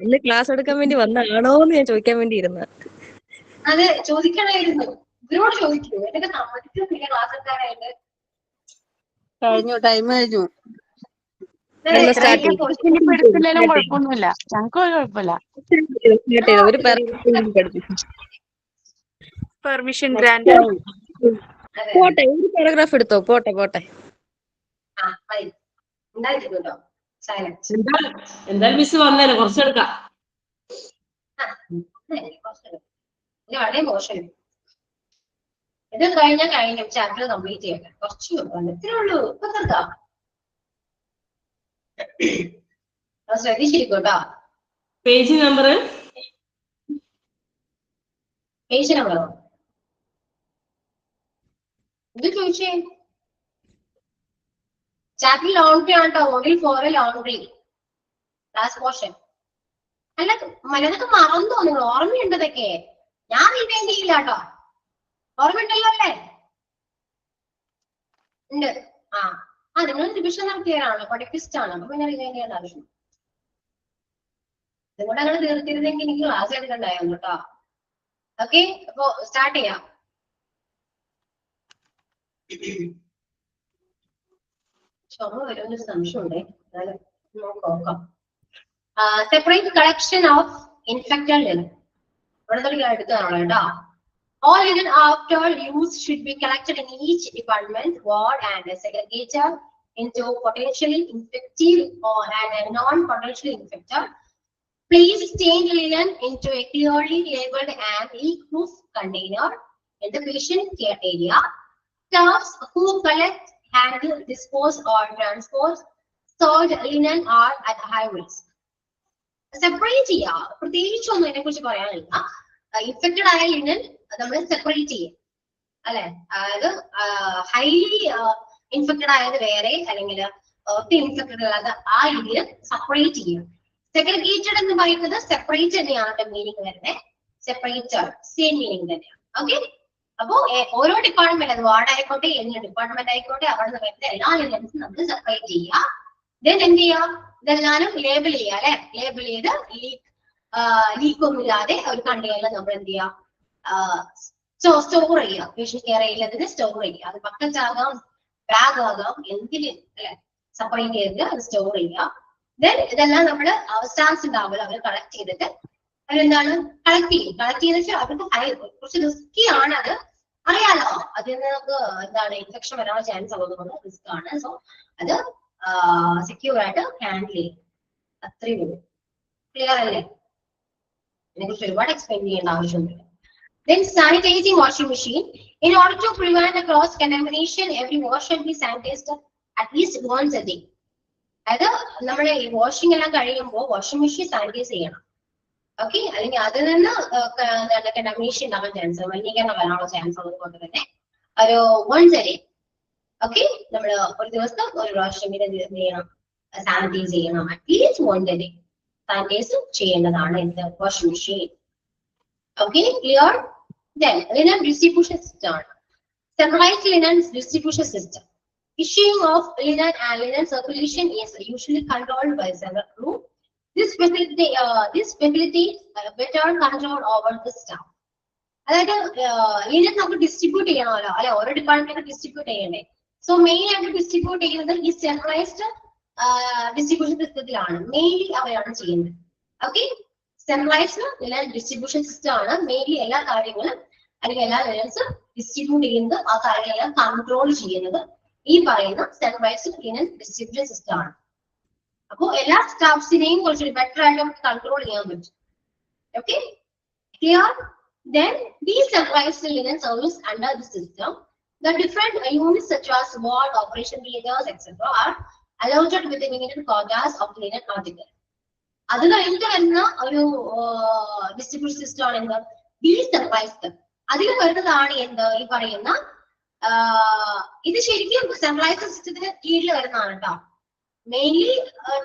Speaker 8: ഇന്ന് ക്ലാസ് എടുക്കാൻ വേണ്ടി വന്നാണോന്ന് ഞാൻ ചോദിക്കാൻ വേണ്ടി ഇരുന്ന.
Speaker 1: അത് ചോദിക്കണമായിരുന്നു. ഇവരോട് ചോദിക്കൂ. എന്നൊക്കെ സമ്മതിക്കുന്നില്ല ക്ലാസ് എടുക്കാനായിട്ട്.
Speaker 2: കഴിഞ്ഞു, ടൈം കഴിഞ്ഞു. കുഴപ്പമൊന്നുമില്ല, ഞങ്ങൾക്ക് ഒരു കുഴപ്പമില്ല.
Speaker 5: Permission grand.
Speaker 8: പോട്ടെ, ഒരു പാരഗ്രാഫ് എടുത്തോ. പോട്ടെ.
Speaker 6: എന്തായാലും മിസ് വന്നേനെ, കുറച്ചെടുക്കാം.
Speaker 1: വളരെ മോശം. ഇത് കഴിഞ്ഞു. ചാപ്റ്റർ കംപ്ലീറ്റ് ചെയ്യട്ടെ. കുറച്ച് ഇത്രേ ഉള്ളൂ. ഇപ്പൊ തീർക്കാം. ശ്രദ്ധിച്ചിരിക്കോട്ടോ.
Speaker 6: പേജ് നമ്പറോ
Speaker 1: ഇത് ചോദിച്ചേ. ചാപ്റ്റർ ലോണ്ട്രി ആണ് കേട്ടോ. Module 4 laundry last portion. അല്ല, മലതൊക്കെ മറന്നു നിങ്ങൾ? ഓർമ്മയുണ്ടതൊക്കെ? ഞാൻ റിവൈൻഡ് ചെയ്യില്ല കേട്ടോ. ഓർമ്മയുണ്ടല്ലോ അല്ലേ? ഉണ്ട്. നിങ്ങൾ റിവിഷൻ നടത്തിയവരാണല്ലോ, പഠിപ്പിച്ചിട്ടാണ്. അപ്പൊ പിന്നെ റിവൈൻഡ് ചെയ്യേണ്ട ആവശ്യം. ഇതുകൂടെ അങ്ങനെ തീർത്തിരുന്നെങ്കിൽ എനിക്ക് ക്ലാസ് എടുക്കണ്ടായിരുന്നു കേട്ടോ. ഓക്കെ, അപ്പൊ സ്റ്റാർട്ട് ചെയ്യാം. ചുമ വരുമെന്നൊരു സംശയമുണ്ടേ. നോക്കാം. Separate collection of infected linen. ഇവിടെ എടുക്കാനുള്ള കേട്ടോ. All linen after use should be collected in each department, ward, and segregated into potentially infective or and a non-potentially infected. Place stained linen into a clearly labeled and leak-proof container in the patient care area. Staffs who collect, handle, dispose or transport soiled linen are at high risk. Separate ചെയ്യുക. പ്രത്യേകിച്ചൊന്നും ഇതിനെ കുറിച്ച് പറയാനില്ല. Infected ആയ linen നമ്മൾ separate ചെയ്യും അല്ലെ. അതായത് ഹൈലി ഇൻഫെക്റ്റഡ് ആയത് വേറെ, അല്ലെങ്കിൽ ഒത്തിരി ഇൻഫെക്റ്റഡ് അല്ലാതെ ആ രീതിയിൽ സെപ്പറേറ്റ് ചെയ്യും. സെഗ്രിഗേറ്റഡ് എന്ന് പറയുന്നത് സെപ്പറേറ്റ് തന്നെയാണ് മീനിങ് വരുന്നത്. സെപ്പറേറ്റഡ് സെയിം മീനിങ് തന്നെയാണ്. ഓക്കെ, അപ്പോ ഓരോ ഡിപ്പാർട്ട്മെന്റ്, അത് വാർഡ് ആയിക്കോട്ടെ, ഏത് ഡിപ്പാർട്ട്മെന്റ് ആയിക്കോട്ടെ, അവിടെ നിന്ന് വരുന്ന എല്ലാ ലിനൻസും നമ്മൾ സെപ്പറേറ്റ് ചെയ്യുക. ദെൻ എന്ത് ചെയ്യാം, ഇതെല്ലാനും ലേബിൾ ചെയ്യുക അല്ലെ. ലേബിൾ ചെയ്ത് ലീക്കൊന്നും ഇല്ലാതെ ഒരു കണ്ടെയ്നറിൽ നമ്മൾ എന്ത് ചെയ്യാം, സ്റ്റോർ ചെയ്യുക. പേഷ്യന്റ് കെയർ ഏരിയയിൽ സ്റ്റോർ ചെയ്യുക. അത് ബക്കറ്റ് ആകാം, ബാഗ് ആകാം, എന്തിലും അല്ലെ സെപ്പറേറ്റ് ചെയ്ത് അത് സ്റ്റോർ ചെയ്യുക. ദെൻ ഇതെല്ലാം നമ്മള് സ്റ്റാഫ്സ് ഉണ്ടാവുമല്ലോ, അവർ കളക്ട് ചെയ്തിട്ട് അവരെന്താണ് കളക്ട് ചെയ്യും. കളക്ട് ചെയ്തിട്ട് അവർക്ക് കുറച്ച് റിസ്കി ആണ്, അത് അറിയാലോ. അതിൽ നിന്ന് നമുക്ക് എന്താണ് ഇൻഫെക്ഷൻ വരാനുള്ള ചാൻസ് ഉള്ളതുകൊണ്ട് റിസ്ക് ആണ്. സോ അത് സെക്യൂർ ആയിട്ട് ഹാൻഡിൽ ചെയ്യും. അത്രയും ഉള്ളൂ. ക്ലിയർ അല്ലേ? ഇതിനെക്കുറിച്ച് ഒരുപാട് എക്സ്പ്ലെയിൻ ചെയ്യേണ്ട ആവശ്യമൊന്നുമില്ല. Then sanitizing washing machine. In order to prevent the cross contamination, every wash should be sanitized at least once a day. അതായത് നമ്മളെ ഈ വാഷിംഗ് എല്ലാം കഴിയുമ്പോൾ വാഷിംഗ് മെഷീൻ സാനിറ്റൈസ് ചെയ്യണം. ഓക്കെ, അല്ലെങ്കിൽ അതിൽ നിന്ന് കണ്ടാമിനേഷൻ ഉണ്ടാവാൻ ചാൻസ്, മലിനീകരണം വരാനുള്ള ചാൻസ് ഉള്ളത് കൊണ്ട് തന്നെ ഒരു വൺസ് എ ഡേ ഓക്കെ നമ്മൾ ഒരു ദിവസം ഒരു പ്രാവശ്യം ഇത് ചെയ്യണം, സാനിറ്റൈസ് ചെയ്യണം. At least once a day sanitize ചെയ്യേണ്ടതാണ് എന്ത് washing machine. Okay, clear? Then linen distribution system. Centralized linen distribution system. Issuing of linen and linen circulation is usually controlled by several groups. This facilitates better control over the staff. അതായത് linen നമുക്ക് distribute ചെയ്യണമല്ലോ അല്ലെ, ഓരോ department distribute ചെയ്യണ്ടേ. So main ആയിട്ട് distribute ചെയ്യുന്നത് ഈ centralised distribution സിസ്റ്റത്തിലാണ് mainly അവരാണ് ചെയ്യുന്നത്. Okay, centralised linen distribution system ആണ് മെയിൻലി എല്ലാ കാര്യങ്ങളും അല്ലെങ്കിൽ എല്ലാ ലിനൻസും ഡിസ്ട്രിബ്യൂട്ട് ചെയ്യുന്നത്, ആ കാര്യങ്ങളെല്ലാം കൺട്രോൾ ചെയ്യുന്നത് ഈ പറയുന്ന സെൻട്രലൈസ്ഡ് ലിനൻ ഡിസ്ട്രിബ്യൂഷൻ സിസ്റ്റം ആണ്. അപ്പോ എല്ലാ സ്റ്റാഫ്സിനെയും കുറച്ച് ബെറ്റർ ആയിട്ട് നമുക്ക് കൺട്രോൾ ചെയ്യാൻ പറ്റും. Okay, clear? Then decentralized linen service under the system. The different units such as ward, operation theaters, etc. are allotted with the limited quotas of linen articles. അത് കഴിഞ്ഞിട്ട് വരുന്ന ഒരു ഡിസ്ട്രിബ്യൂഷൻ സിസ്റ്റം ആണ് എന്ത് ഡീസെൻട്രലൈസ്ഡ്. അതിൽ വരുന്നതാണ് എന്ത് ഈ പറയുന്ന ഇത് ശരിക്കും സെൻട്രലൈസ്ഡ് സിസ്റ്റത്തിന് കീഴിൽ വരുന്നതാണ് കേട്ടോ. മെയിൻലി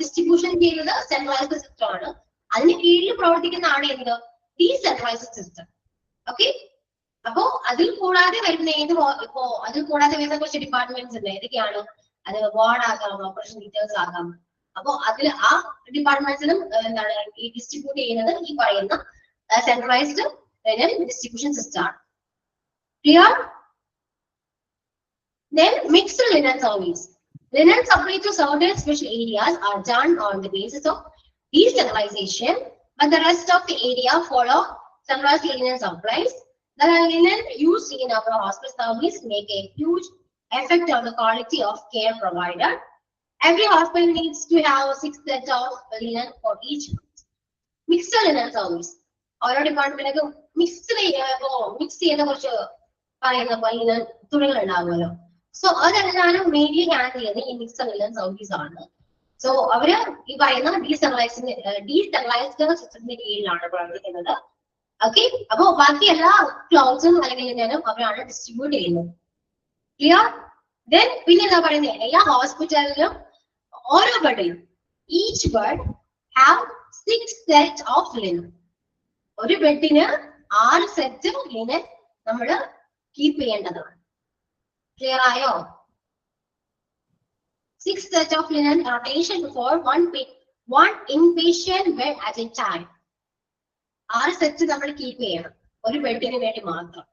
Speaker 1: ഡിസ്ട്രിബ്യൂഷൻ ചെയ്യുന്നത് സെൻട്രലൈസ്ഡ് സിസ്റ്റം ആണ്. അതിന് കീഴിൽ പ്രവർത്തിക്കുന്നതാണ് എന്ത് ഡീസെൻട്രലൈസ്ഡ് സിസ്റ്റം. ഓക്കെ, അപ്പോ അതിൽ കൂടാതെ വരുന്ന ഇപ്പോ അതിൽ കൂടാതെ വരുന്ന കുറച്ച് ഡിപ്പാർട്ട്മെന്റ്സ് ഉണ്ട്. ഏതൊക്കെയാണ് അത്? വാർഡ് ആകാം, ഓപ്പറേഷൻ തിയേറ്റേഴ്സ് ആകാം. അപ്പോ അതിൽ ആ ഡിപ്പാർട്ട്മെന്റ്സിനും എന്താണ് ഈ ഡിസ്ട്രിബ്യൂട്ട് ചെയ്യുന്നത് ഈ പറയുന്ന സെൻട്രലൈസ്ഡ് ഡിസ്ട്രിബ്യൂഷൻ സിസ്റ്റം ആണ്. Clear? Then mixed linen service. Linen supply to certain special areas are done on the basis of decentralization, but the rest of the area follow centralized linen supplies. The linen used in our hospital service make a huge effect on the quality of care provided. Every hospital needs to have 6 sets of linen for each month. Mixed linen service. ഓരോ department mix ചെയ്ത കുറച്ച് പറയുന്ന linen തുണികൾ ഉണ്ടാവുമല്ലോ. So അതെല്ലാം mainly handle ചെയ്യുന്നത് ഈ mixed linen service ആണ്. സോ അവര് ഈ പറയുന്ന ഡീസെൻട്രലൈസ്ഡ് സിസ്റ്റത്തിന്റെ കീഴിലാണ് പ്രവർത്തിക്കുന്നത്. ഓക്കെ, അപ്പോ ബാക്കി എല്ലാ ക്ലോത്ത്സും അല്ലെങ്കിൽ ലിനനും അവരാണ് ഡിസ്ട്രിബ്യൂട്ട് ചെയ്യുന്നത്. ക്ലിയർ? ദെൻ പിന്നെ എന്താ പറയുന്നത്, എല്ലാ ഹോസ്പിറ്റലിലും ഓരോ ബെഡിലും each bed have 6 set of linen. ഒരു ബെഡിന് 6 സെറ്റ് ലിനൻ നമ്മൾ കീപ്പ് ചെയ്യേണ്ടതാണ്. ക്ലിയർ ആയോ? 6 set of linen rotation for one inpatient bed at a time. 6 set നമ്മൾ കീപ്പ് ചെയ്യണം ഒരു ബെഡിന് വേണ്ടി മാത്രം.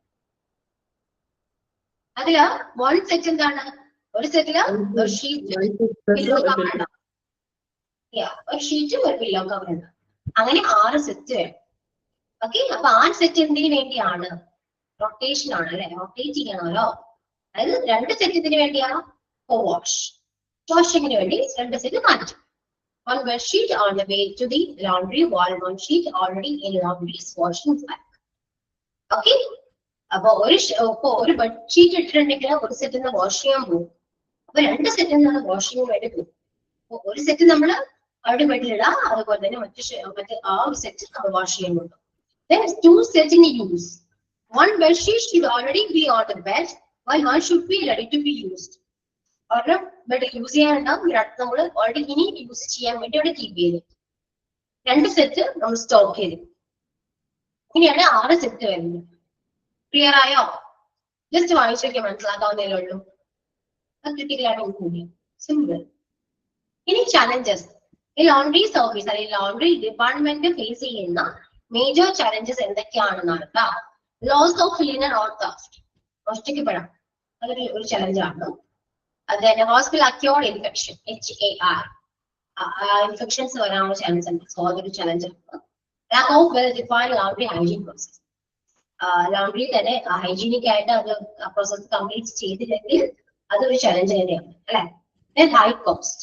Speaker 1: അതില് 1 സെറ്റ് എന്താണ്? ഒരു സെറ്റില് ഒരു ഷീറ്റ്, ഒരു ഷീറ്റും ഒരു പില്ലോ കവർ ഉണ്ട്. അങ്ങനെ 6 സെറ്റ് വേണം. ഓക്കെ, അപ്പൊ 6 സെറ്റ് എന്തിനു വേണ്ടിയാണ്? റൊട്ടേഷൻ ആണ് അല്ലെ, റൊട്ടേറ്റ് ചെയ്യണമല്ലോ. അതായത് 2 സെറ്റ് ഇതിനു വേണ്ടിയാണ് ഫോർ വാഷ്, വാഷിങ്ങിന് വേണ്ടി 2 സെറ്റ് മാറ്റി. One bed sheet on the way to the laundry, while one sheet already in laundry's washing bag. Okay? അപ്പൊ ഒരു ബെഡ്ഷീറ്റ് ഇട്ടിട്ടുണ്ടെങ്കിൽ ഒരു സെറ്റ് വാഷ് ചെയ്യാൻ പോകും. അപ്പൊ 2 സെറ്റ് വാഷിങ്ങിന് വേണ്ടി പോകും. അപ്പൊ ഒരു സെറ്റ് നമ്മള് അവിടെ ബെഡിലിടാം, അതുപോലെ തന്നെ മറ്റേ ആ ഒരു സെറ്റ് നമ്മൾ വാഷ് ചെയ്യാൻ പോകും. Then 2 sets in use. One bed sheet should already be on the bed, while one should be ready to be used. ഒരെണ്ണം ബെഡ് യൂസ് ചെയ്യാനുണ്ടാവും, നമ്മൾ ഓൾറെഡി ഇനി യൂസ് ചെയ്യാൻ വേണ്ടി അവിടെ കീപ്പ് ചെയ്തു. 2 സെറ്റ് നമ്മൾ സ്റ്റോക്ക് ചെയ്തു. ഇങ്ങനെയാണ് 6 സെറ്റ് വരുന്നത്. ക്ലിയർ ആയോ? ജസ്റ്റ് വായിച്ചൊക്കെ മനസ്സിലാക്കാവുന്നതേ ഉള്ളൂ. ക്രിട്ടിക്കലായിട്ട് കൂടി സിമ്പിൾ. ഇനി ചലഞ്ചസ്. ഈ ലോണ്ടറി സർവീസ് അല്ലെങ്കിൽ ലോണ്ടറി ഡിപ്പാർട്ട്മെന്റ് ഫേസ് ചെയ്യുന്ന മേജർ ചലഞ്ചസ് എന്തൊക്കെയാണെന്നാണ് കേട്ടോ. Loss of linen or theft, മോഷ്ടിക്കപ്പെടാം, അതൊരു ചലഞ്ചാണ്. Then hospital acquired infection, HAR. Infections വരാനുള്ള ചാൻസ് ഉണ്ട്. സോ അതൊരു ചലഞ്ച് ആണ്. Lack of well-defined laundry hygiene process. Laundry തന്നെ ഹൈജീനിക് ആയിട്ട് അത് പ്രോസസ് കംപ്ലീറ്റ് ചെയ്തില്ലെങ്കിൽ അതൊരു ചലഞ്ച് തന്നെയാണ്, അല്ലെ? Then high cost.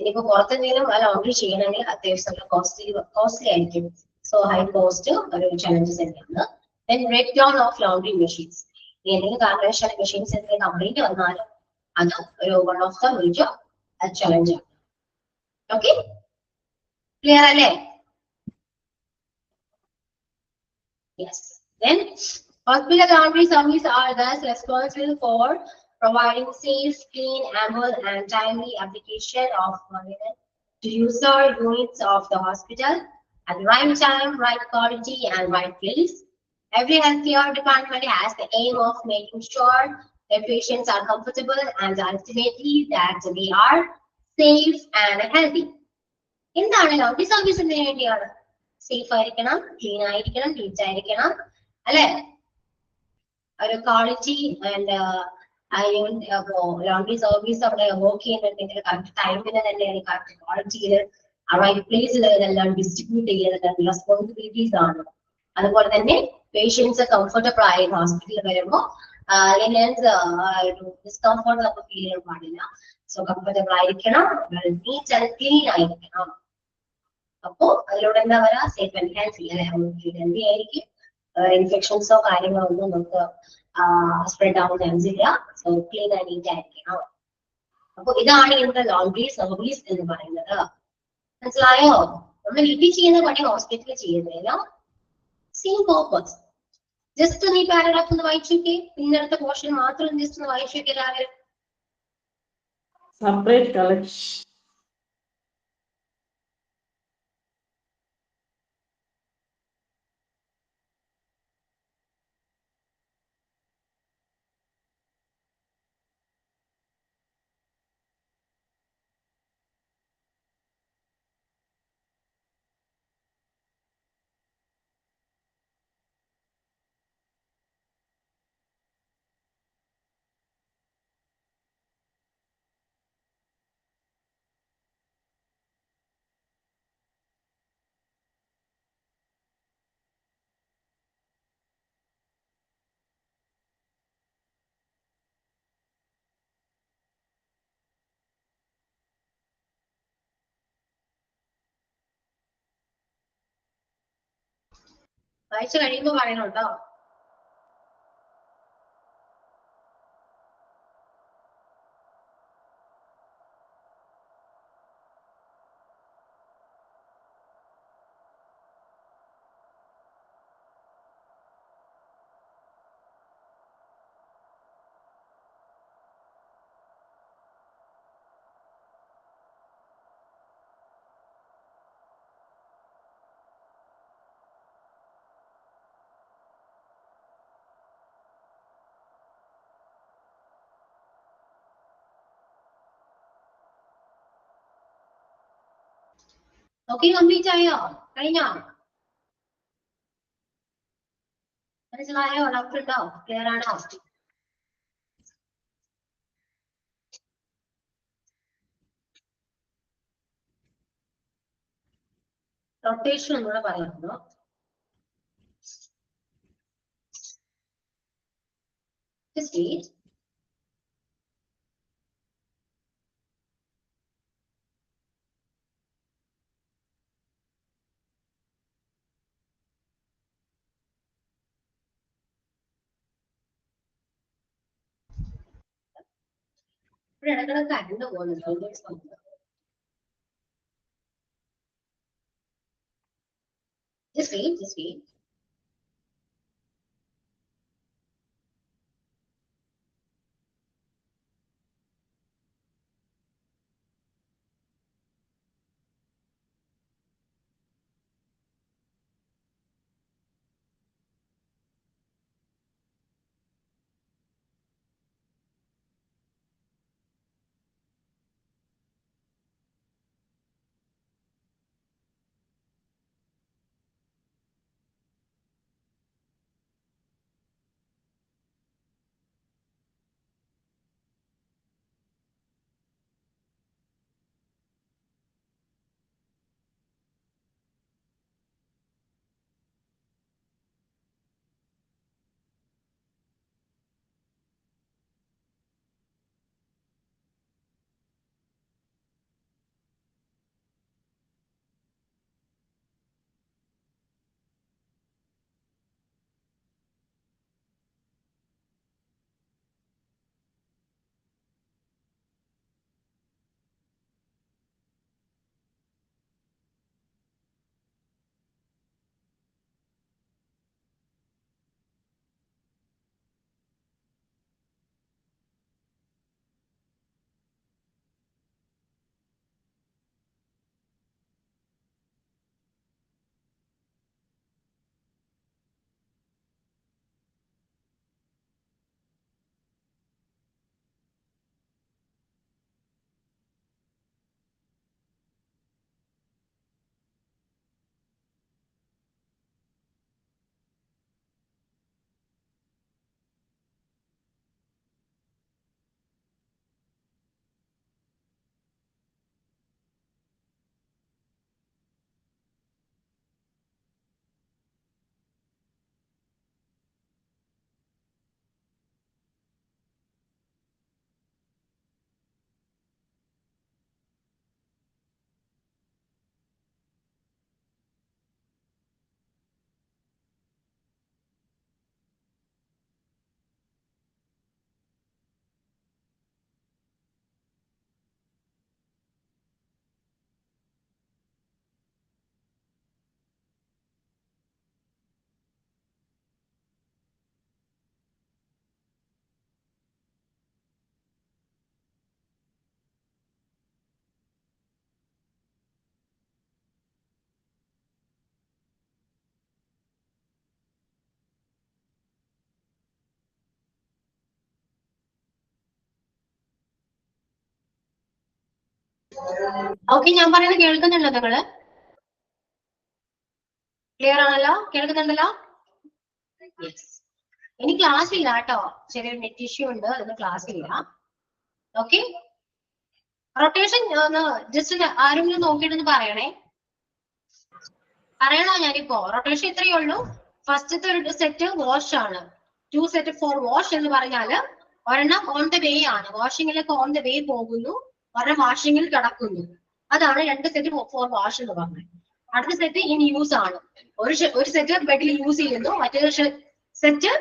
Speaker 1: ഇനിയിപ്പോ പുറത്തെന്തെങ്കിലും ലോണ്ടറി ചെയ്യണമെങ്കിൽ അത്യാവശ്യം കോസ്റ്റ്ലി ആയിരിക്കും. സോ ഹൈ കോസ്റ്റ് ഒരു ചലഞ്ചസ് തന്നെയാണ്. Then breakdown of laundry machines. ഏതെങ്കിലും കാരണവശാൽ മെഷീൻസ് എന്തെങ്കിലും കംപ്ലൈന്റ് വന്നാലും അത് ഒരു one of the major challenge ആണ്. ഓക്കെ, ക്ലിയർ അല്ലേ? Yes. Then hospital laundry service are thus responsible for providing safe, clean, ample and timely application of linen to user units of the hospital at the right time, right quality and right place. Every healthcare department has the aim of making sure their patients are comfortable and ultimately that they are safe and healthy. എന്താണ് laundry service എന്തിനു വേണ്ടിയാണ്? Safe ആയിരിക്കണം, clean ആയിരിക്കണം, NEET ആയിരിക്കണം, അല്ലെ? ഒരു quality and laundry service അവിടെ work ചെയ്യുന്നുണ്ടെങ്കിൽ കറക്റ്റ് ടൈമിന് തന്നെ കറക്റ്റ് ക്വാളിറ്റിയിൽ റൈറ്റ് പ്ലേസിൽ ഇതെല്ലാം ഡിസ്ട്രിബ്യൂട്ട് ചെയ്യുന്നത് റെസ്പോൺസിബിലിറ്റീസ് ആണ്. അതുപോലെ തന്നെ പേഷ്യൻസ് കംഫർട്ടബിൾ ആയി ഹോസ്പിറ്റലിൽ വരുമ്പോൾ ഡിസ്കംഫർട്ട് നമുക്ക് ഫീൽ ചെയ്യാൻ പാടില്ല. സോ കംഫർട്ടബിൾ ആയിരിക്കണം, നീറ്റ് ആൻഡ് ക്ലീൻ ആയിരിക്കണം. അപ്പോ അതിലൂടെ എന്താ പറയാ, സേഫ് ആൻഡ് ഹെൽത്തി, അല്ലെ? ഹെൽത്തി ആയിരിക്കും, ഇൻഫെക്ഷൻസോ കാര്യങ്ങളോ ഒന്നും നമുക്ക് സ്പ്രെഡ് ആവാൻ ചാൻസ് ഇല്ല. സോ ക്ലീൻ ആൻഡ് നീറ്റ് ആയിരിക്കണം. അപ്പൊ ഇതാണ് ഇന്നത്തെ ലോണ്ടറി സർവീസ് എന്ന് പറയുന്നത്. മനസ്സിലായോ? നമ്മൾ വീട്ടിൽ ചെയ്യുന്ന പണി ഹോസ്പിറ്റലിൽ ചെയ്യുന്നില്ല. Same purpose. ജസ്റ്റ് നീ പാരഗ്രാഫ് ഒന്ന് വായിച്ചോക്കെ, ഇന്നത്തെ പോർഷൻ മാത്രം ജസ്റ്റ് ഒന്ന് വായിച്ചോക്കെ എല്ലാവരും.
Speaker 6: Separate collection.
Speaker 1: വായിച്ചു കഴിയുമ്പോ പറയണം കേട്ടോ. ഓക്കെ, കംപ്ലീറ്റ് ആയോ? കഴിഞ്ഞോ? മനസ്സിലായോ? ഡൗട്ട് ഉണ്ടോ? ക്ലിയർ ആണോ? റൊട്ടേഷൻ എന്നൂടെ പറയുന്നു. Just read. ഇവിടെ ഇടക്കിടക്ക് കരണ്ട് പോകുന്നുണ്ട്. Just wait, just wait. Okay, ഞാൻ പറയുന്നത് കേൾക്കുന്നുണ്ടോ നിങ്ങള്? ക്ലിയർ ആണല്ലോ? കേൾക്കുന്നുണ്ടല്ലോ? ഇനി ക്ലാസ് ഇല്ല കേട്ടോ, ചെറിയൊരു നെറ്റ് ഇഷ്യൂ ഉണ്ട്, അതിന് ക്ലാസ് ഇല്ല. ഓക്കെ, റൊട്ടേഷൻ ഒന്ന് ജസ്റ്റ് ആരെങ്കിലും നോക്കിയിട്ടൊന്ന് പറയണേ. പറയണോ ഞാനിപ്പോ? റൊട്ടേഷൻ ഇത്രയേ ഉള്ളൂ. ഫസ്റ്റത്തെ ഒരു സെറ്റ് വാഷ് ആണ്, 2 സെറ്റ് ഫോർ വാഷ് എന്ന് പറഞ്ഞാല് ഒരെണ്ണം ഓൺ ദ വേ ആണ്, വാഷിങ്ങിലേക്ക് ഓൺ ദ വേ പോകുന്നു, ഒരെണ്ണം വാഷിങ്ങിൽ കിടക്കുന്നു. അതാണ് 2 സെറ്റ് ഫോർ വാഷ് എന്ന് പറഞ്ഞത്. അടുത്ത സെറ്റ് ഇൻ യൂസ് ആണ്, ഒരു സെറ്റ് ബെഡിൽ യൂസ് ചെയ്യുന്നു, മറ്റൊരു സെറ്റ്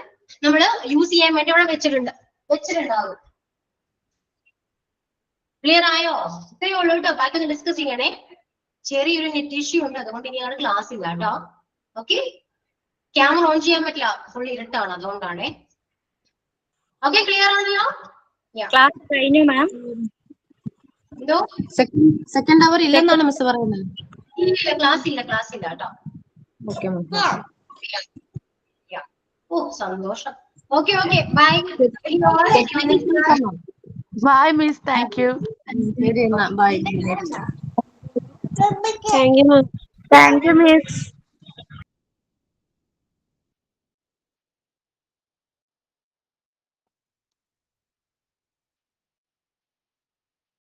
Speaker 1: നമ്മൾ യൂസ് ചെയ്യാൻ വേണ്ടി അവിടെ വെച്ചിട്ടുണ്ടാകും. ക്ലിയർ ആയോ? ഇത്രയേ ഉള്ളൂ കേട്ടോ, ബാക്കി ഒന്ന് ഡിസ്കസ് ചെയ്യണേ. ചെറിയൊരു നെറ്റ് ഇഷ്യൂ ഉണ്ട്, അതുകൊണ്ട് ഇനിയാണ് ക്ലാസ് ഇല്ല കേട്ടോ. ഓക്കെ, ക്യാമറ ഓൺ ചെയ്യാൻ പറ്റില്ല, ഫുൾ ഇരുട്ടാണ്, അതുകൊണ്ടാണേ. ഓക്കെ, ക്ലിയർ ആണല്ലോ?
Speaker 3: ക്ലാസ് കഴിഞ്ഞു മാം.
Speaker 1: എന്തോ
Speaker 7: സെക്കൻഡ് അവർ ഇല്ലെന്നാണ് മിസ് പറയുന്നത്.
Speaker 1: ഇല്ല, ക്ലാസ് ഇല്ല കേട്ടോ.
Speaker 7: Okay ma'am.
Speaker 1: ഓ സന്തോഷം. Okay bye.
Speaker 2: Bye miss, thank you.
Speaker 7: ശരി എന്നാ, bye.
Speaker 3: Thank you ma'am.
Speaker 2: Thank you miss.